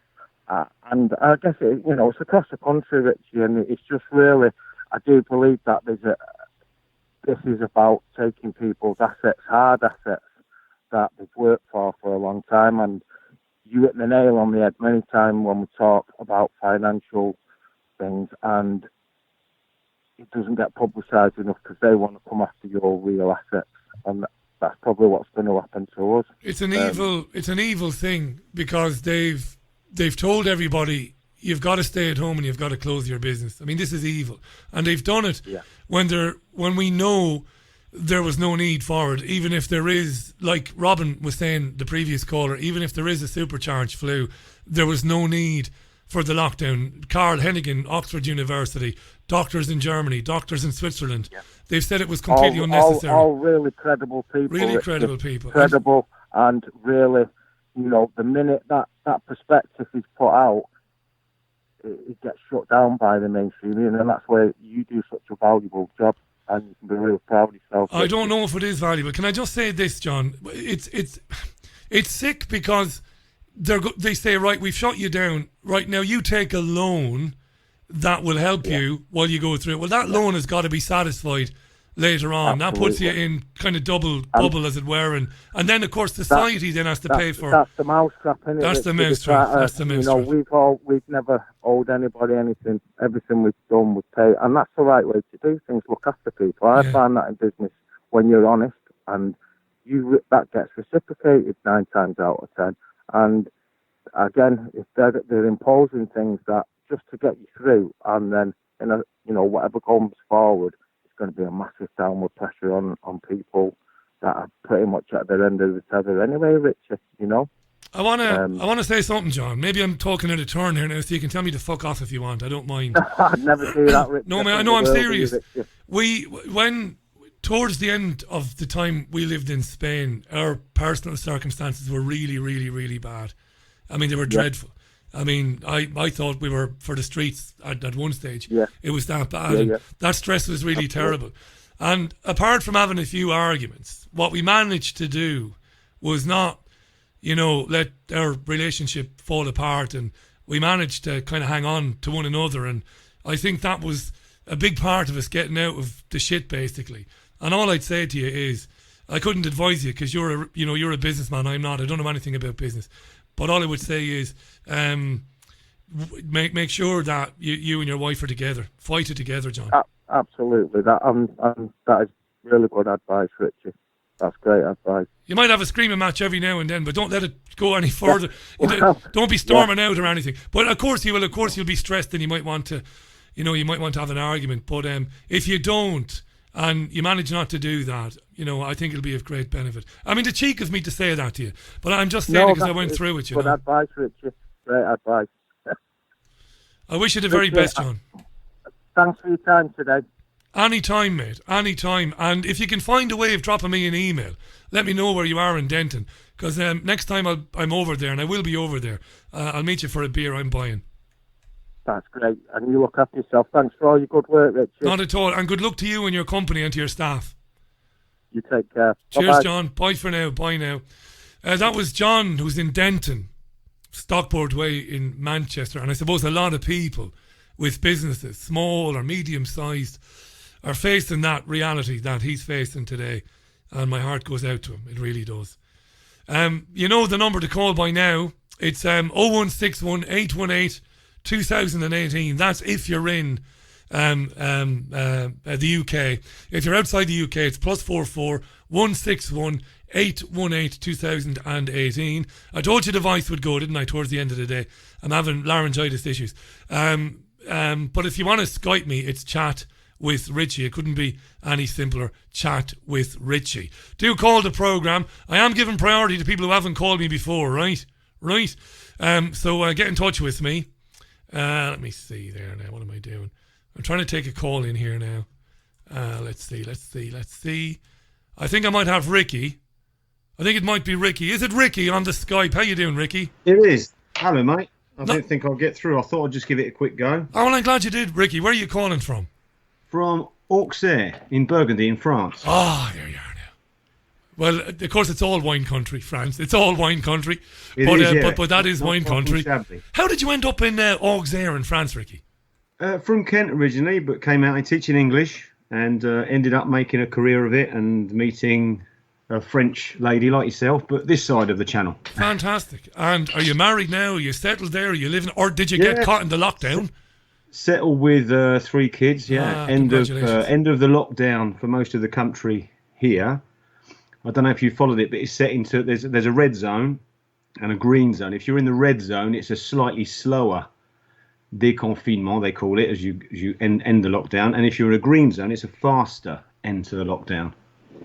E: I guess it's across the country, Richie, and it's just really, I do believe that this is about taking people's assets, hard assets that they've worked for a long time, and you hit the nail on the head many times when we talk about financial things, and it doesn't get publicised enough because they want to come after your real assets, and that's probably what's going to happen to us.
B: It's an evil thing because they've told everybody you've got to stay at home and you've got to close your business. I mean, this is evil, and they've done it when we know there was no need for it. Even if there is, like Robin was saying, the previous caller, even if there is a supercharged flu, there was no need for the lockdown. Carl Hennigan, Oxford University, doctors in Germany, doctors in Switzerland, they've said it was completely unnecessary.
E: All really credible people.
B: Really credible people.
E: Credible, and really, the minute that perspective is put out, it gets shut down by the mainstream, and that's where you do such a valuable job, and you can be really proud of yourself.
B: I don't know if it is valuable. Can I just say this, John? It's sick because they say, right, we've shut you down. Right, now you take a loan that will help you while you go through it. Well, that loan has got to be satisfied later on. Absolutely. That puts you in kind of double bubble, as it were, and then of course society then has to pay for.
E: That's the mousetrap, isn't it?
B: That's the mousetrap. That's the mousetrap.
E: We've never owed anybody anything. Everything we've done was paid, and that's the right way to do things. Look after people. I find that in business, when you're honest, and that gets reciprocated 9 times out of 10. And again, if they're imposing things that just to get you through, and then whatever comes forward, going to be a massive downward pressure on people that are pretty much at their end of the tether anyway, Richard,
B: I want to say something, John. Maybe I'm talking out of turn here now, so you can tell me to fuck off if you want. I don't mind.
E: I'd never do that, Richard.
B: No, man, I'm serious. When towards the end of the time we lived in Spain, our personal circumstances were really, really, really bad. I mean, they were dreadful. I mean, I thought we were for the streets at one stage. Yeah. It was that bad. That stress was really terrible. And apart from having a few arguments, what we managed to do was not, let our relationship fall apart, and we managed to kind of hang on to one another. And I think that was a big part of us getting out of the shit, basically. And all I'd say to you is, I couldn't advise you because you're a businessman. I'm not. I don't know anything about business. But all I would say is, make sure that you and your wife are together. Fight it together, John.
E: Absolutely. That is really good advice, Richie. That's great advice.
B: You might have a screaming match every now and then, but don't let it go any further. Don't be storming out or anything. But of course you will. Of course you'll be stressed, and you might want to, have an argument. But if you don't, and you manage not to do that, I think it'll be of great benefit. I mean, the cheek of me to say that to you, but I'm just saying it because I went through it.
E: Good advice, Richie. Great advice.
B: I wish you the very best, John.
E: Thanks for your time today.
B: Anytime, mate. Anytime. And if you can find a way of dropping me an email, let me know where you are in Denton. Because next time I'm over there, and I will be over there, I'll meet you for a beer I'm buying.
E: That's great. And you look after yourself. Thanks for all your good work, Richard.
B: Not at all. And good luck to you and your company and to your staff.
E: You take care.
B: Cheers,
E: Bye-bye.
B: John. Bye for now. Bye now. That was John, who's in Denton, Stockport Way in Manchester. And I suppose a lot of people with businesses, small or medium-sized, are facing that reality that he's facing today. And my heart goes out to him. It really does. The number to call by now. It's 0161 818 2018. That's if you're in the UK. If you're outside the UK, it's +44 161 818 2018. I told you the voice would go, didn't I, towards the end of the day? I'm having laryngitis issues. But if you want to Skype me, it's chat with Richie. It couldn't be any simpler. Chat with Richie. Do call the programme. I am giving priority to people who haven't called me before, right? So get in touch with me. Let me see there now. What am I doing? I'm trying to take a call in here now. Let's see. I think I might have Ricky. I think it might be Ricky. Is it Ricky on the Skype? How you doing, Ricky?
F: It is. Hello, mate. I didn't think I'd get through. I thought I'd just give it a quick go.
B: Oh, well, I'm glad you did, Ricky. Where are you calling from?
F: From Auxerre in Burgundy in France.
B: Oh, there you are now. Well, of course, it's all wine country, France. It's all wine country. But that is wine country. How did you end up in Auxerre in France, Ricky?
F: From Kent originally, but came out and teaching English and ended up making a career of it and meeting a French lady like yourself, but this side of the channel.
B: Fantastic. And are you married now? Are you settled there? Are you living? Or did you get caught in the lockdown?
F: Settled with 3 kids. Yeah, end of the lockdown for most of the country here. I don't know if you followed it, but it's set into there's a red zone and a green zone. If you're in the red zone, it's a slightly slower déconfinement, they call it, as you end the lockdown. And if you're in a green zone, it's a faster end to the lockdown.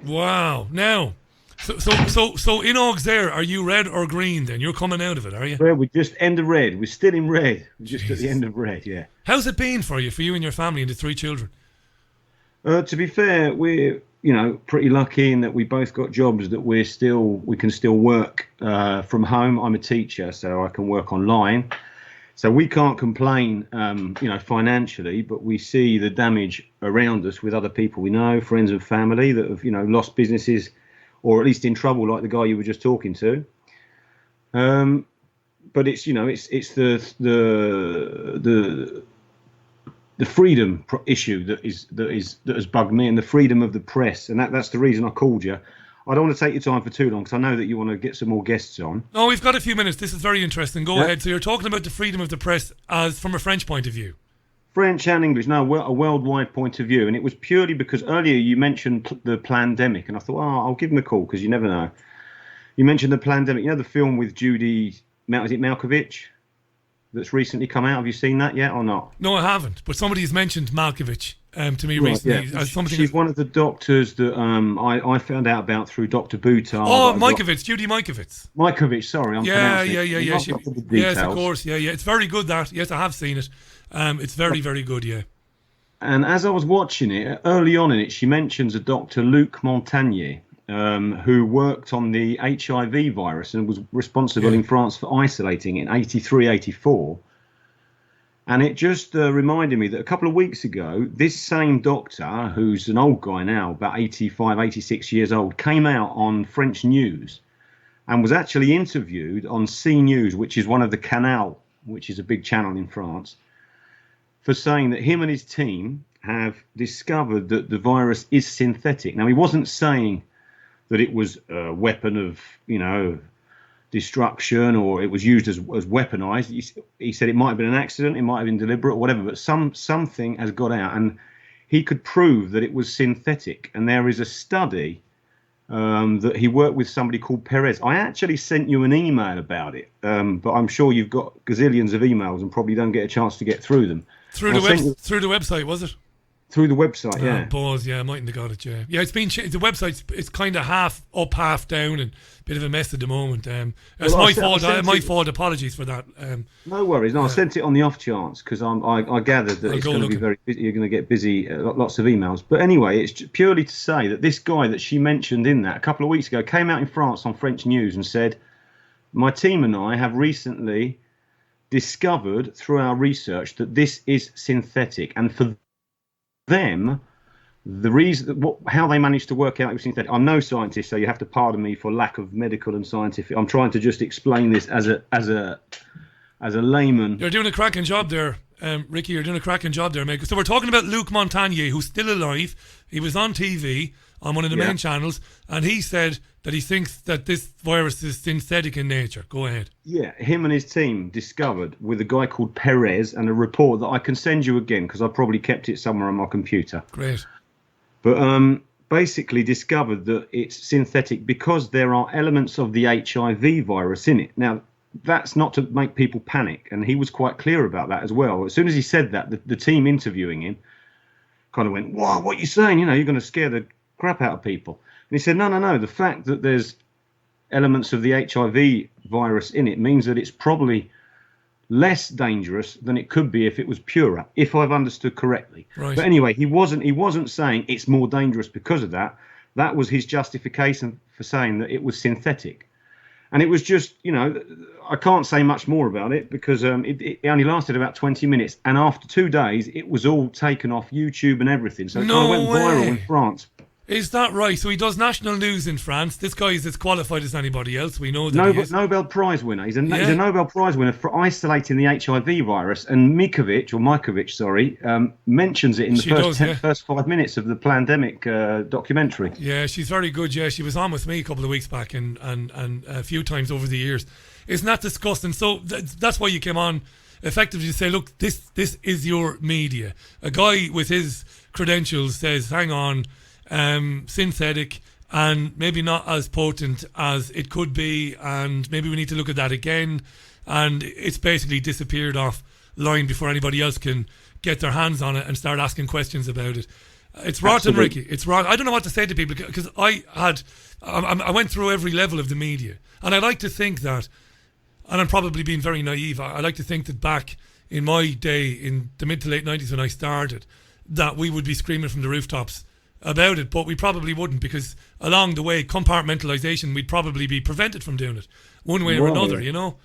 B: Wow. Now, so in Auxerre, are you red or green then? You're coming out of it, are you?
F: Well, we're just end of red. We're still in red. We're just at the end of red, yeah.
B: How's it been for you and your family and the 3 children?
F: To be fair, we're pretty lucky in that we both got jobs that we can still work from home. I'm a teacher, so I can work online. So we can't complain, financially, but we see the damage around us with other people we know, friends and family that have, lost businesses or at least in trouble, like the guy you were just talking to. But it's the freedom issue that has bugged me, and the freedom of the press, and that's the reason I called you. I don't want to take your time for too long because I know that you want to get some more guests on.
B: No, we've got a few minutes. This is very interesting. Go ahead. So you're talking about the freedom of the press as from a French point of view.
F: French and English, no, a worldwide point of view. And it was purely because earlier you mentioned the pandemic, and I thought, I'll give him a call because you never know. You mentioned the pandemic. You know the film with Judy, is it Malkovich, that's recently come out? Have you seen that yet or not?
B: No, I haven't. But somebody's mentioned Malkovich to me recently.
F: Yeah. She's one of the doctors that I found out about through Dr. Boutard.
B: Oh, Mikovits, Judy Mikovits.
F: Mikovich, sorry.
B: Yeah. Yes, of course. Yeah. It's very good, that. Yes, I have seen it. It's very, very good, yeah.
F: And as I was watching it, early on in it, she mentions a Dr. Luc Montagnier, who worked on the HIV virus and was responsible in France for isolating it in 83, 84. And it just reminded me that a couple of weeks ago, this same doctor, who's an old guy now, about 85, 86 years old, came out on French news and was actually interviewed on CNews, which is one of the Canal, which is a big channel in France, for saying that him and his team have discovered that the virus is synthetic. Now, he wasn't saying that it was a weapon of, destruction or it was used as weaponized. He said it might have been an accident, it might have been deliberate or whatever, but something has got out, and he could prove that it was synthetic. And there is a study that he worked with somebody called Perez. I actually sent you an email about it, but I'm sure you've got gazillions of emails and probably don't get a chance to get through them.
B: Through the website, was it?
F: Through the website, yeah.
B: Pause, yeah, I mightn't have got it, yeah. Yeah, it's been the website's it's kind of half up, half down, and a bit of a mess at the moment. It's my fault. Apologies for that.
F: No worries. No, I sent it on the off chance because I gathered that it's going to be very busy. You're going to get busy, lots of emails. But anyway, it's purely to say that this guy that she mentioned in that a couple of weeks ago came out in France on French news and said, my team and I have recently discovered through our research that this is synthetic, and for them, the reason, how they managed to work out it was synthetic. I'm no scientist, so you have to pardon me for lack of medical and scientific. I'm trying to just explain this as a layman.
B: You're doing a cracking job there, Ricky. You're doing a cracking job there, mate. So we're talking about Luc Montagnier, who's still alive. He was on TV on one of the main channels, and he said that he thinks that this virus is synthetic in nature. Go ahead.
F: Yeah, him and his team discovered with a guy called Perez, and a report that I can send you again because I probably kept it somewhere on my computer.
B: Great.
F: But basically discovered that it's synthetic because there are elements of the HIV virus in it. Now, that's not to make people panic, and he was quite clear about that as well. As soon as he said that, the team interviewing him kind of went, "Wow, what are you saying? You're going to scare the crap out of people." And he said, no, the fact that there's elements of the HIV virus in it means that it's probably less dangerous than it could be if it was purer, if I've understood correctly.
B: Right.
F: But anyway, he wasn't saying it's more dangerous because of that. That was his justification for saying that it was synthetic. And it was just, I can't say much more about it because it only lasted about 20 minutes. And after 2 days, it was all taken off YouTube and everything. So it kind of went viral in France.
B: Is that right? So he does national news in France. This guy is as qualified as anybody else. We know that he is.
F: Nobel Prize winner. He's a Nobel Prize winner for isolating the HIV virus. And Mikovich, mentions it in the first 5 minutes of the pandemic documentary.
B: Yeah, she's very good. Yeah, she was on with me a couple of weeks back and a few times over the years. Isn't that disgusting? So that's why you came on. effectively to say, look, this is your media. A guy with his credentials says, hang on, synthetic and maybe not as potent as it could be, and maybe we need to look at that again. And it's basically disappeared off line before anybody else can get their hands on it and start asking questions about it. It's rotten, Ricky. It's rotten. I don't know what to say to people, because I went through every level of the media, and I like to think that, and I'm probably being very naive, I like to think that back in my day, in the mid to late 90s when I started, that we would be screaming from the rooftops about it, but we probably wouldn't, because along the way, compartmentalisation, we'd probably be prevented from doing it one way or another, you know?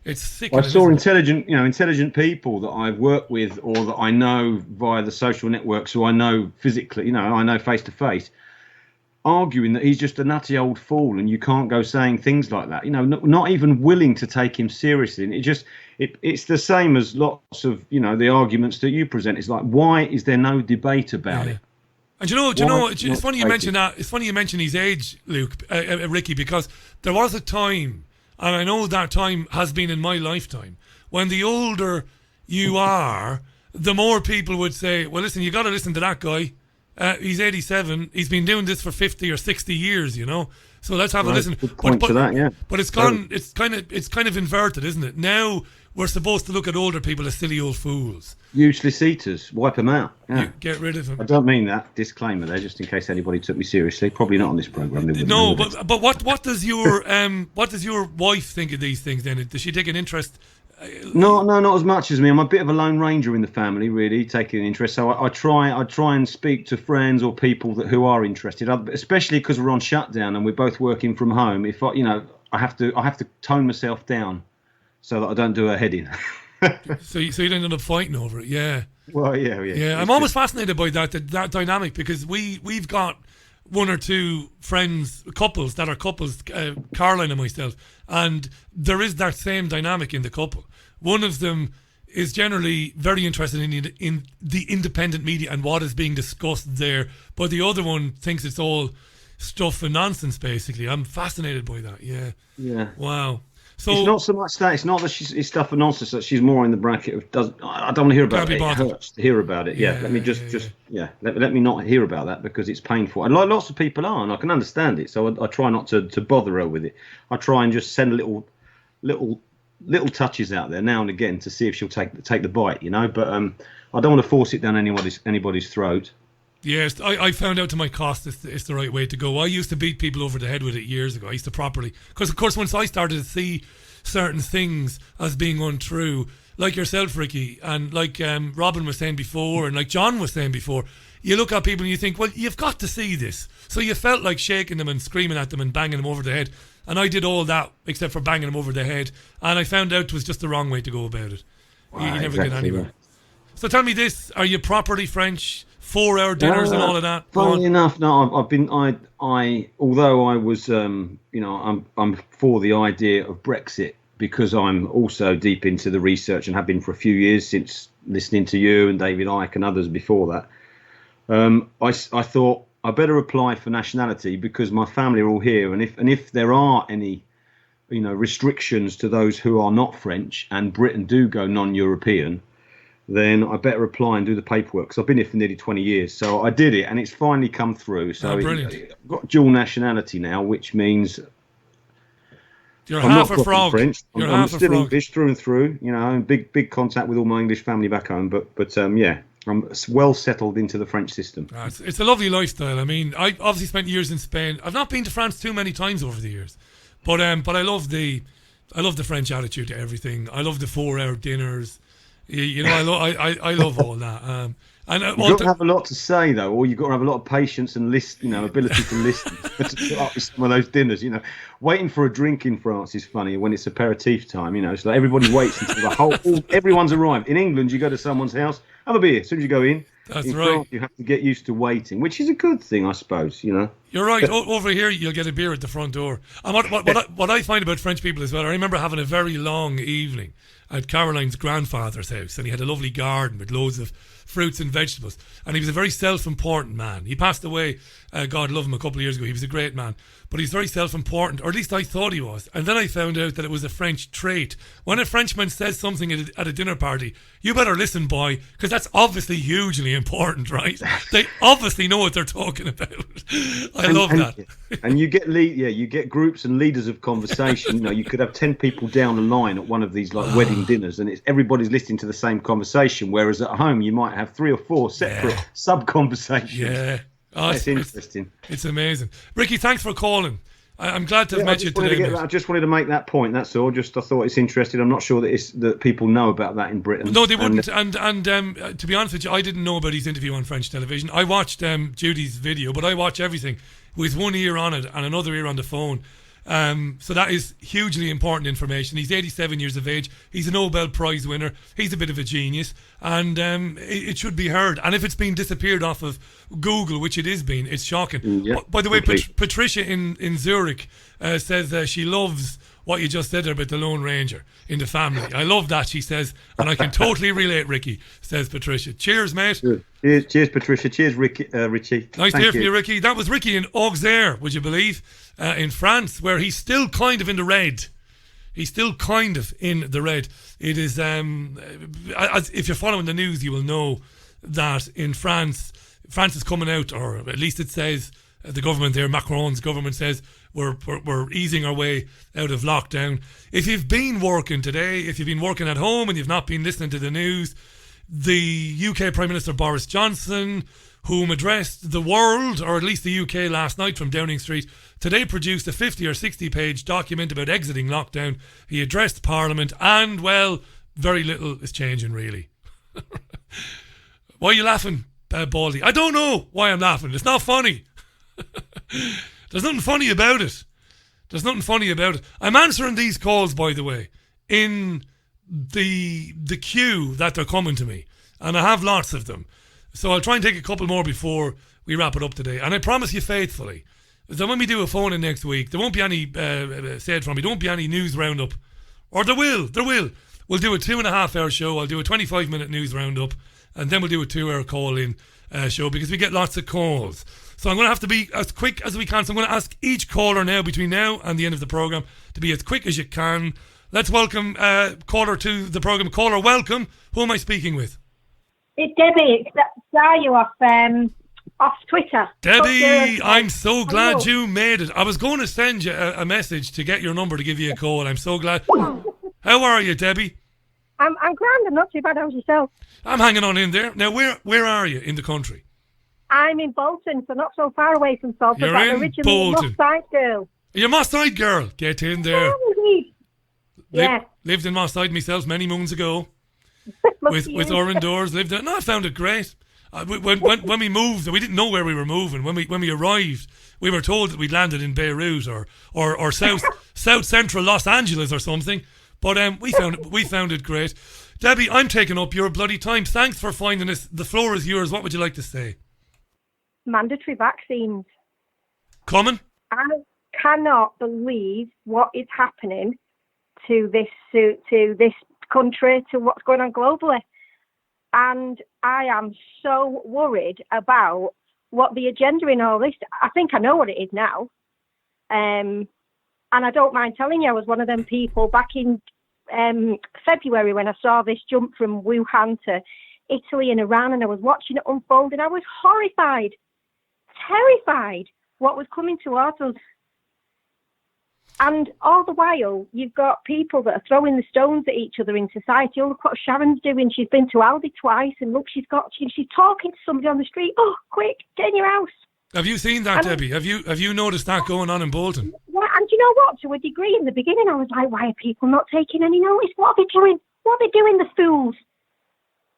B: It's sick.
F: I saw intelligent people that I've worked with or that I know via the social networks, who I know physically, I know face to face, arguing that he's just a nutty old fool and you can't go saying things like that. Not even willing to take him seriously. And it's the same as lots of the arguments that you present. It's like, why is there no debate about it?
B: And do you know? It's funny you mention that. It's funny you mention his age, Luke, Ricky, because there was a time. And I know that time has been in my lifetime, when the older you are, the more people would say, well, listen, you got to listen to that guy. He's 87. He's been doing this for 50 or 60 years, So let's have a listen.
F: Good point to that, yeah.
B: But it's gone. It's kind of inverted, isn't it? Now we're supposed to look at older people as silly old fools.
F: Useless eaters. Wipe them out. Yeah.
B: Get rid of them.
F: I don't mean that. Disclaimer there, just in case anybody took me seriously. Probably not on this program.
B: No, but what does your wife think of these things then? Does she take an interest?
F: No, not as much as me. I'm a bit of a lone ranger in the family, really, taking an interest. So I try and speak to friends or people who are interested, especially because we're on shutdown and we're both working from home. If I have to tone myself down so that I don't do a head-in.
B: so you don't end up fighting over it, yeah.
F: Well, yeah.
B: I'm always fascinated by that dynamic, because we've got one or two couples, Caroline and myself, and there is that same dynamic in the couple. One of them is generally very interested in the independent media and what is being discussed there, but the other one thinks it's all stuff and nonsense, basically. I'm fascinated by that, yeah.
F: Yeah.
B: Let So
F: it's not so much that. It's not that it's stuff and nonsense. That she's more in the bracket of I don't want to hear about it. It hurts to hear about it. Yeah, let me let me not hear about that because it's painful. And lots of people are, and I can understand it. So I try not to bother her with it. I try and just send little touches out there now and again to see if she'll take the bite, you know. But I don't want to force it down anybody's throat.
B: Yes, I found out to my cost it's the right way to go. I used to beat people over the head with it years ago. I used to properly, because of course once I started to see certain things as being untrue, like yourself, Ricky, and like Robin was saying before, and like John was saying before, you look at people and you think, well, you've got to see this. So you felt like shaking them and screaming at them and banging them over the head. And I did all that except for banging them over the head. And I found out it was just the wrong way to go about it. You never get anywhere. Right. So tell me this, are you properly French? 4-hour dinners and all of that.
F: Funny enough, no. Although I was, I'm for the idea of Brexit because I'm also deep into the research and have been for a few years since listening to you and David Icke and others before that. I thought I better apply for nationality because my family are all here, and if there are any, restrictions to those who are not French and Britain do go non-European, then I better apply and do the paperwork because I've been here for nearly 20 years. So I did it and it's finally come through. So I've got dual nationality now, which means
B: you're half a frog.
F: French. I'm still English through and through, and big contact with all my English family back home. But I'm well settled into the French system.
B: It's a lovely lifestyle. I mean, I obviously spent years in Spain. I've not been to France too many times over the years, but I love the French attitude to everything. I love the 4-hour dinners. I love all that. And
F: you've got to have a lot to say though, or you've got to have a lot of patience and ability to listen to put up with some of those dinners. Waiting for a drink in France is funny when it's aperitif time. It's like everybody waits until everyone's arrived. In England, you go to someone's house, have a beer as soon as you go in.
B: That's
F: in
B: right.
F: France, you have to get used to waiting, which is a good thing, I suppose.
B: You're right. Over here, you'll get a beer at the front door. And what I find about French people as well, I remember having a very long evening at Caroline's grandfather's house, and he had a lovely garden with loads of fruits and vegetables. And he was a very self-important man. He passed away, God love him, a couple of years ago. He was a great man. But he's very self-important, or at least I thought he was. And then I found out that it was a French trait. When a Frenchman says something at a dinner party, you better listen, boy, because that's obviously hugely important, right? They obviously know what they're talking about. I love that.
F: And you get groups and leaders of conversation. You could have 10 people down the line at one of these wedding dinners, and everybody's listening to the same conversation. Whereas at home, you might have 3 or 4 separate sub-conversations.
B: Yeah. Oh,
F: it's interesting.
B: It's amazing. Ricky, thanks for calling. I'm glad to have met you today.
F: I just wanted to make that point. That's all. I thought it's interesting. I'm not sure that people know about that in Britain.
B: No, they wouldn't. And to be honest with you, I didn't know about his interview on French television. I watched Judy's video, but I watch everything with one ear on it and another ear on the phone. So that is hugely important information. He's 87 years of age. He's a Nobel Prize winner. He's a bit of a genius, and it should be heard. And if it's been disappeared off of Google, which it is being, it's shocking.
F: Yeah,
B: by the way, Patricia in Zurich says she loves what you just said there about the Lone Ranger in the family. I love that, she says, and I can totally relate, Ricky, says Patricia. Cheers, mate.
F: Cheers, Patricia. Cheers, Richie.
B: Nice to hear from you, Ricky. That was Ricky in Auxerre, would you believe, in France, where he's still kind of in the red. He's still kind of in the red. It is, if you're following the news, you will know that in France is coming out, or at least it says, the government there, Macron's government says, we're easing our way out of lockdown. If you've been working today, if you've been working at home and you've not been listening to the news, the UK Prime Minister Boris Johnson, whom addressed the world, or at least the UK last night from Downing Street, today produced a 50 or 60 page document about exiting lockdown. He addressed Parliament, and, well, very little is changing, really. Why are you laughing, Baldy? I don't know why I'm laughing. It's not funny. There's nothing funny about it. I'm answering these calls, by the way, in the queue that they're coming to me, and I have lots of them. So I'll try and take a couple more before we wrap it up today. And I promise you faithfully that when we do a phone in next week, there won't be any said from me. There won't be any news roundup, or there will. We'll do a 2.5-hour show. I'll do a 25-minute news roundup, and then we'll do a 2-hour call-in show, because we get lots of calls. So I'm going to have to be as quick as we can. So I'm going to ask each caller now, between now and the end of the programme, to be as quick as you can. Let's welcome caller to the programme. Caller, welcome. Who am I speaking with?
J: It's Debbie. It's Dario off Twitter.
B: Debbie, I'm so glad you made it. I was going to send you a message to get your number to give you a call. I'm so glad. How are you, Debbie?
J: I'm grand. I'm not too bad. How's yourself?
B: I'm hanging on in there. Now, where are you in the country?
J: I'm in Bolton, so not so far away from Salford.
B: You're
J: I'm
B: in
J: originally
B: Bolton.
J: a Moss Side girl.
B: You're a Moss Side girl. Get in there.
J: Yeah.
B: Lived in Moss Side myself many moons ago. with Oran Doors. Lived there. No, I found it great. When we moved, we didn't know where we were moving. When we arrived, we were told that we'd landed in Beirut or south central Los Angeles or something. But we found it great. Debbie, I'm taking up your bloody time. Thanks for finding us. The floor is yours. What would you like to say?
J: Mandatory vaccines.
B: Coming?
J: I cannot believe what is happening to this country, to what's going on globally. And I am so worried about what the agenda in all this. I think I know what it is now. And I don't mind telling you, I was one of them people back in February when I saw this jump from Wuhan to Italy and Iran, and I was watching it unfold, and I was horrified, terrified what was coming towards us. And all the while, you've got people that are throwing the stones at each other in society. Oh, look what Sharon's doing. She's been to Aldi twice, and look, she's talking to somebody on the street. Oh, quick, get in your house.
B: Have you seen that, Debbie? Have you noticed that going on in Bolton?
J: Yeah, and you know what? To a degree, in the beginning, I was like, why are people not taking any notice? What are they doing? What are they doing, the fools?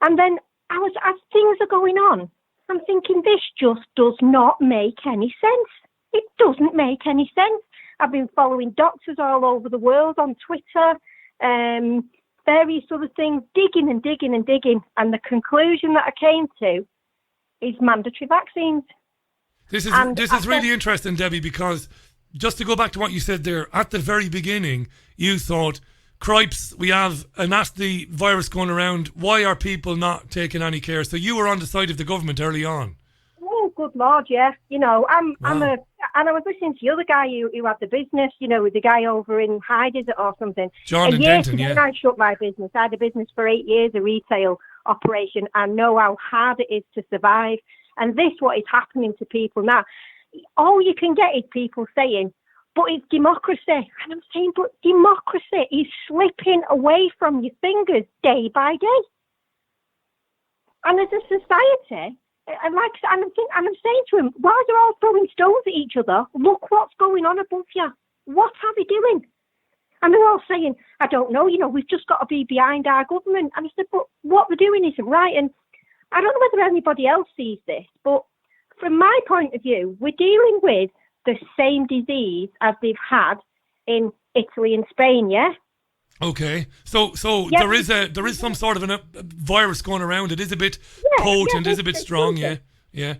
J: And then as things are going on, I'm thinking, this just does not make any sense. It doesn't make any sense. I've been following doctors all over the world on Twitter, various other things, digging. And the conclusion that I came to is mandatory vaccines.
B: This is really interesting, Debbie, because just to go back to what you said there, at the very beginning, you thought, cripes, we have a nasty virus going around. Why are people not taking any care? So you were on the side of the government early on.
J: Oh, good Lord, yeah. You know, and I was listening to the other guy who had the business, you know, with the guy over in Hyde, is it, or something?
B: John and Denton, yeah.
J: I shut my business. I had a business for 8 years, a retail operation, and know how hard it is to survive. And this, what is happening to people now, all you can get is people saying, but it's democracy. And I'm saying, but democracy is slipping away from your fingers day by day. And as a society, and I'm saying to him, while they're all throwing stones at each other, look what's going on above you. What are they doing? And they're all saying, I don't know, you know, we've just got to be behind our government. And I said, but what they're doing isn't right. And I don't know whether anybody else sees this, but from my point of view, we're dealing with the same disease as they've had in Italy and Spain, yeah?
B: Okay, so yeah, there is some sort of a virus going around. It is a bit potent, is a bit strong, yeah.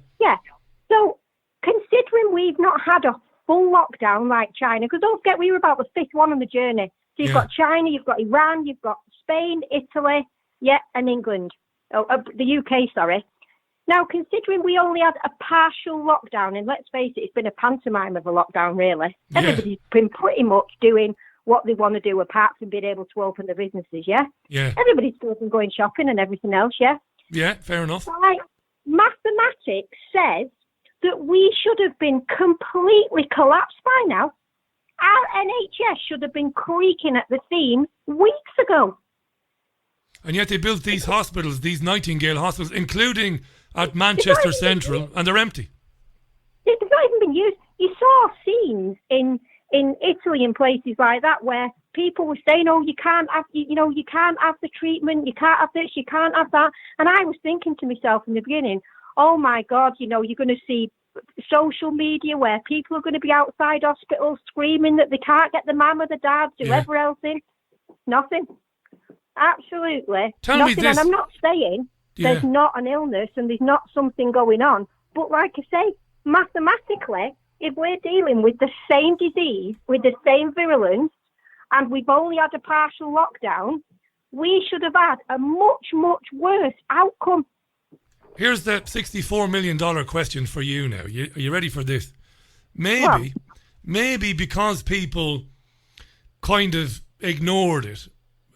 J: So considering we've not had a full lockdown like China, because don't forget we were about the fifth one on the journey. So you've got China, you've got Iran, you've got Spain, Italy, and England. The UK, sorry. Now, considering we only had a partial lockdown, and let's face it, it's been a pantomime of a lockdown, really. Yeah. Everybody's been pretty much doing what they want to do apart from being able to open their businesses, yeah?
B: Yeah.
J: Everybody's still been going shopping and everything else, yeah?
B: Yeah, fair enough.
J: Like, mathematics says that we should have been completely collapsed by now. Our NHS should have been creaking at the seams weeks ago.
B: And yet they built these hospitals, these Nightingale hospitals, including at Manchester Central, and they're empty.
J: They've not even been used. You saw scenes in Italy and places like that where people were saying, "Oh, you can't have, you can't have the treatment, you can't have this, you can't have that." And I was thinking to myself in the beginning, "Oh my God, you're going to see social media where people are going to be outside hospitals screaming that they can't get the mum or the dad, whoever else in." Nothing. Absolutely
B: Tell
J: nothing.
B: me this.
J: And I'm not saying there's not an illness and there's not something going on, but like I say, mathematically, if we're dealing with the same disease, with the same virulence, and we've only had a partial lockdown, we should have had a much, much worse outcome.
B: Here's the $64 million question for you now. Are you ready for this? Maybe because people kind of ignored it.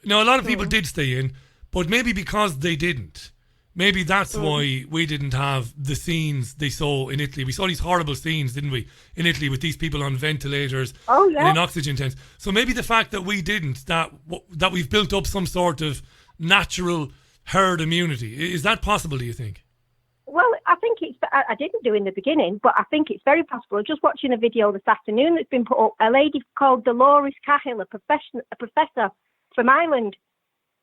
B: Now, a lot of people did stay in, but maybe because they didn't. Maybe that's why we didn't have the scenes they saw in Italy. We saw these horrible scenes, didn't we, in Italy with these people on ventilators and in oxygen tanks. So maybe the fact that we didn't, that we've built up some sort of natural herd immunity. Is that possible, do you think?
J: Well, I think I didn't do in the beginning, but I think it's very possible. Just watching a video this afternoon that's been put up, a lady called Dolores Cahill, a professor from Ireland,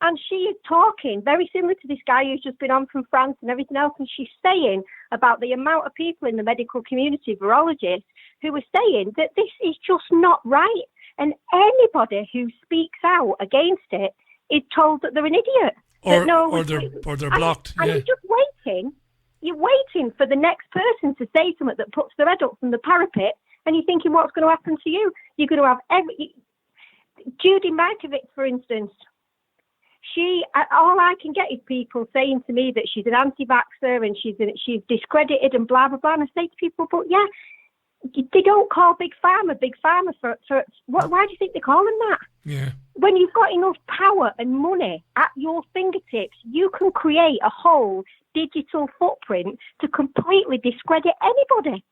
J: and she is talking very similar to this guy who's just been on from France and everything else, and she's saying about the amount of people in the medical community, virologists, who are saying that this is just not right, and anybody who speaks out against it is told that they're an idiot.
B: Or they're blocked.
J: And you're just waiting. You're waiting for the next person to say something that puts their head up from the parapet, and you're thinking, what's going to happen to you? You're going to have Judy Markovic, for instance. All I can get is people saying to me that she's an anti-vaxxer and she's discredited and blah, blah, blah. And I say to people, but yeah, they don't call Big Pharma for why do you think they call them that?
B: Yeah.
J: When you've got enough power and money at your fingertips, you can create a whole digital footprint to completely discredit anybody.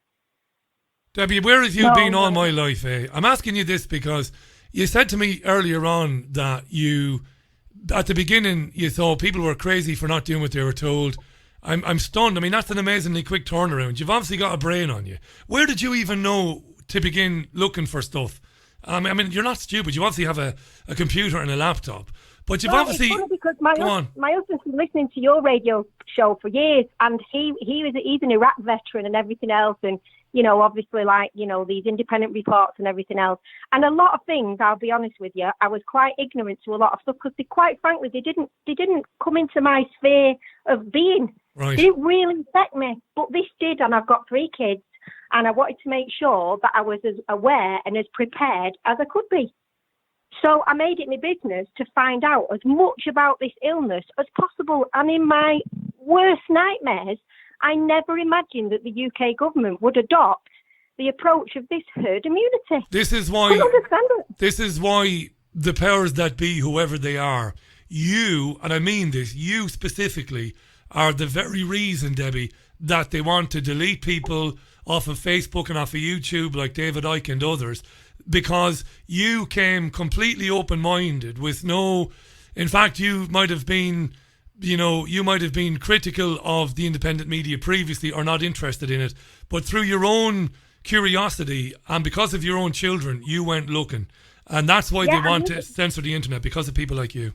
B: Debbie, where have you been all my life? I'm asking you this because you said to me earlier on that at the beginning, you thought people were crazy for not doing what they were told. I'm stunned. I mean, that's an amazingly quick turnaround. You've obviously got a brain on you. Where did you even know to begin looking for stuff? I mean, you're not stupid. You obviously have a computer and a laptop. But you've obviously...
J: It's funny because my husband's been listening to your radio show for years, and he's an Iraq veteran and everything else, and, obviously, these independent reports and everything else. And a lot of things, I'll be honest with you, I was quite ignorant to a lot of stuff because, quite frankly, they didn't come into my sphere of being.
B: Right.
J: They didn't really affect me, but this did, and I've got 3 kids. And I wanted to make sure that I was as aware and as prepared as I could be. So I made it my business to find out as much about this illness as possible. And in my worst nightmares, I never imagined that the UK government would adopt the approach of this herd immunity.
B: This is why the powers that be, whoever they are, you, and I mean this, you specifically, are the very reason, Debbie, that they want to delete people off of Facebook and off of YouTube like David Icke and others, because you came completely open-minded with no... In fact, you might have been critical of the independent media previously or not interested in it, but through your own curiosity and because of your own children, you went looking. And that's why they want to censor the internet, because of people like you.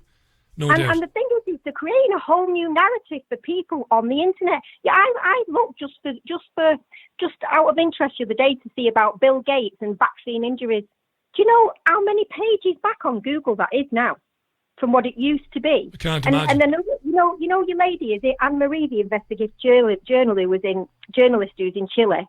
B: No doubt.
J: And the thing is they're creating a whole new narrative for people on the internet. Yeah, I looked just out of interest the other day to see about Bill Gates and vaccine injuries. Do you know how many pages back on Google that is now from what it used to be?
B: I can't imagine.
J: And then you know your lady, is it Anne Marie, the investigative journalist who's in Chile?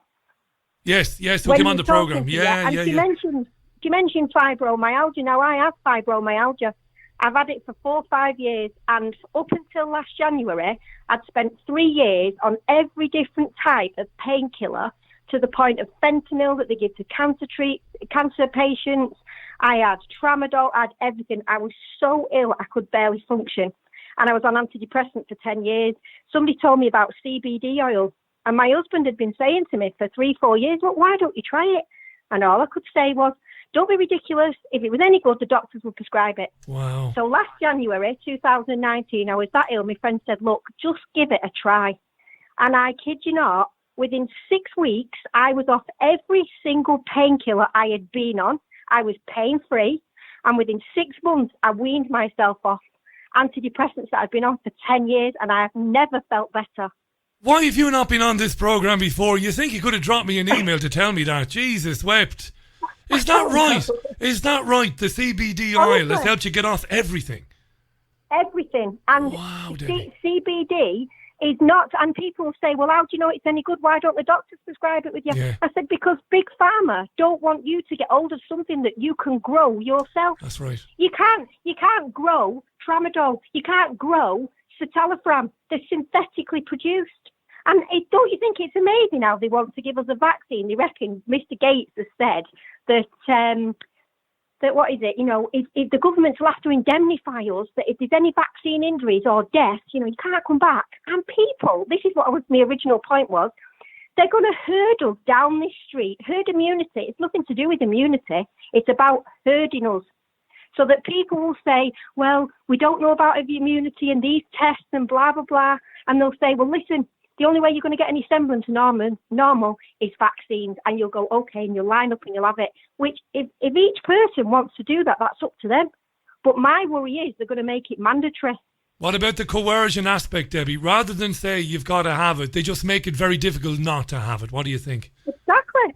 B: Yes, who came on the program. Yeah.
J: She mentioned fibromyalgia. Now, I have fibromyalgia. I've had it for 4 or 5 years, and up until last January, I'd spent 3 years on every different type of painkiller, to the point of fentanyl that they give to cancer patients. I had tramadol, I had everything. I was so ill, I could barely function. And I was on antidepressants for 10 years. Somebody told me about CBD oil, and my husband had been saying to me for 3-4 years, "Look, why don't you try it?" And all I could say was, "Don't be ridiculous. If it was any good, the doctors would prescribe it."
B: Wow.
J: So last January 2019, I was that ill. My friend said, "Look, just give it a try." And I kid you not, within 6 weeks, I was off every single painkiller I had been on. I was pain-free. And within 6 months, I weaned myself off antidepressants that I'd been on for 10 years, and I have never felt better.
B: Why have you not been on this program before? You think you could have dropped me an email to tell me that? Jesus wept. Is that right? Is that right? The CBD oil has helped you get off everything.
J: Everything. And CBD is not, and people say, "Well, how do you know it's any good? Why don't the doctors prescribe it with you?"
B: Yeah.
J: I said, because Big Pharma don't want you to get hold of something that you can grow yourself.
B: That's right.
J: You can't grow tramadol. You can't grow citalopram. They're synthetically produced. And don't you think it's amazing how they want to give us a vaccine? They reckon Mr. Gates has said that what is it? If the government will have to indemnify us, that if there's any vaccine injuries or deaths, you can't come back. And people, this is what my original point was, they're going to herd us down this street. Herd immunity, it's nothing to do with immunity. It's about herding us. So that people will say, "Well, we don't know about immunity and these tests and blah, blah, blah." And they'll say, "Well, listen, the only way you're going to get any semblance of normal is vaccines." And you'll go, "Okay," and you'll line up and you'll have it. Which, if each person wants to do that, that's up to them. But my worry is they're going to make it mandatory.
B: What about the coercion aspect, Debbie? Rather than say you've got to have it, they just make it very difficult not to have it. What do you think?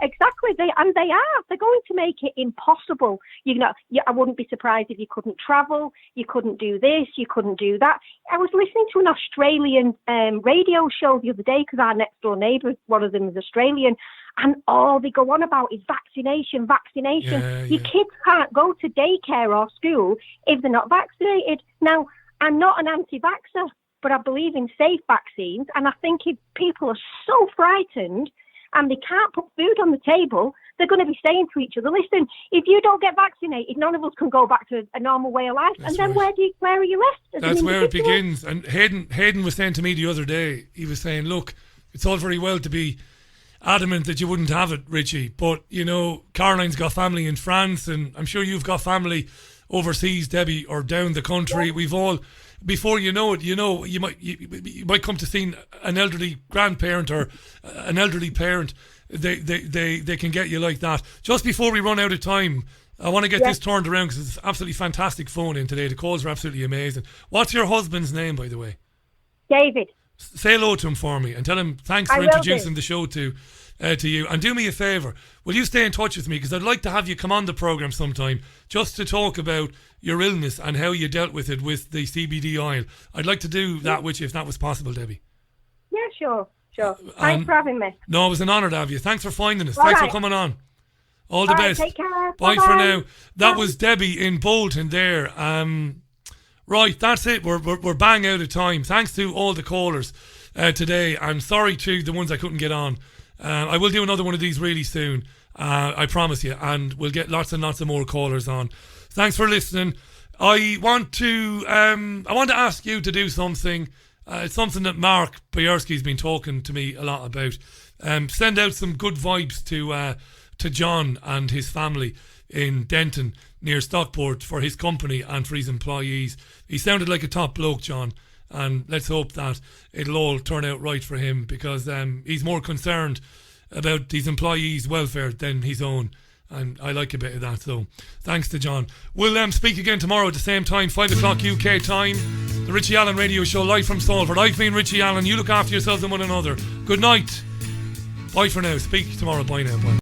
J: Exactly. They are. They're going to make it impossible. I wouldn't be surprised if you couldn't travel, you couldn't do this, you couldn't do that. I was listening to an Australian radio show the other day, because our next door neighbour, one of them is Australian, and all they go on about is vaccination.
B: Yeah.
J: Your kids can't go to daycare or school if they're not vaccinated. Now, I'm not an anti-vaxxer, but I believe in safe vaccines, and I think if people are so frightened and they can't put food on the table, they're going to be saying to each other, "Listen, if you don't get vaccinated, none of us can go back to a normal way of life." That's and then
B: right.
J: where are you left?
B: That's where it begins. And Hayden was saying to me the other day, he was saying, "Look, it's all very well to be adamant that you wouldn't have it, Richie, but Caroline's got family in France, and I'm sure you've got family overseas, Debbie, or down the country. We've all, before you know it, you might come to see an elderly grandparent or an elderly parent. They can get you like that." Just before we run out of time, I want to get this turned around, because it's absolutely fantastic phone in today. The calls are absolutely amazing. What's your husband's name, by the way?
J: David.
B: Say hello to him for me and tell him thanks for introducing the show to you. And do me a favour, will you stay in touch with me, because I'd like to have you come on the programme sometime just to talk about your illness and how you dealt with it with the CBD oil. I'd like to do that with you if that was possible, Debbie.
J: Yeah, sure. Sure. Thanks for having me.
B: No, it was an honour to have you. Thanks for finding us.
J: All
B: Thanks
J: right.
B: for coming on. All the best.
J: Take care.
B: Bye
J: Bye-bye.
B: for now. That was Debbie in Bolton there. Right, that's it. We're bang out of time. Thanks to all the callers today. I'm sorry to the ones I couldn't get on. I will do another one of these really soon. I promise you. And we'll get lots and lots of more callers on. Thanks for listening. I want to ask you to do something. It's something that Mark Bajerski's been talking to me a lot about. Send out some good vibes to John and his family in Denton near Stockport for his company and for his employees. He sounded like a top bloke, John, and let's hope that it'll all turn out right for him, because he's more concerned about his employees' welfare than his own, and I like a bit of that. So thanks to John. We'll speak again tomorrow at the same time, 5 o'clock UK time. The Richie Allen Radio Show, live from Salford. I've been Richie Allen. You look after yourselves and one another. Good night. Bye for now. Speak tomorrow. Bye now. Bye.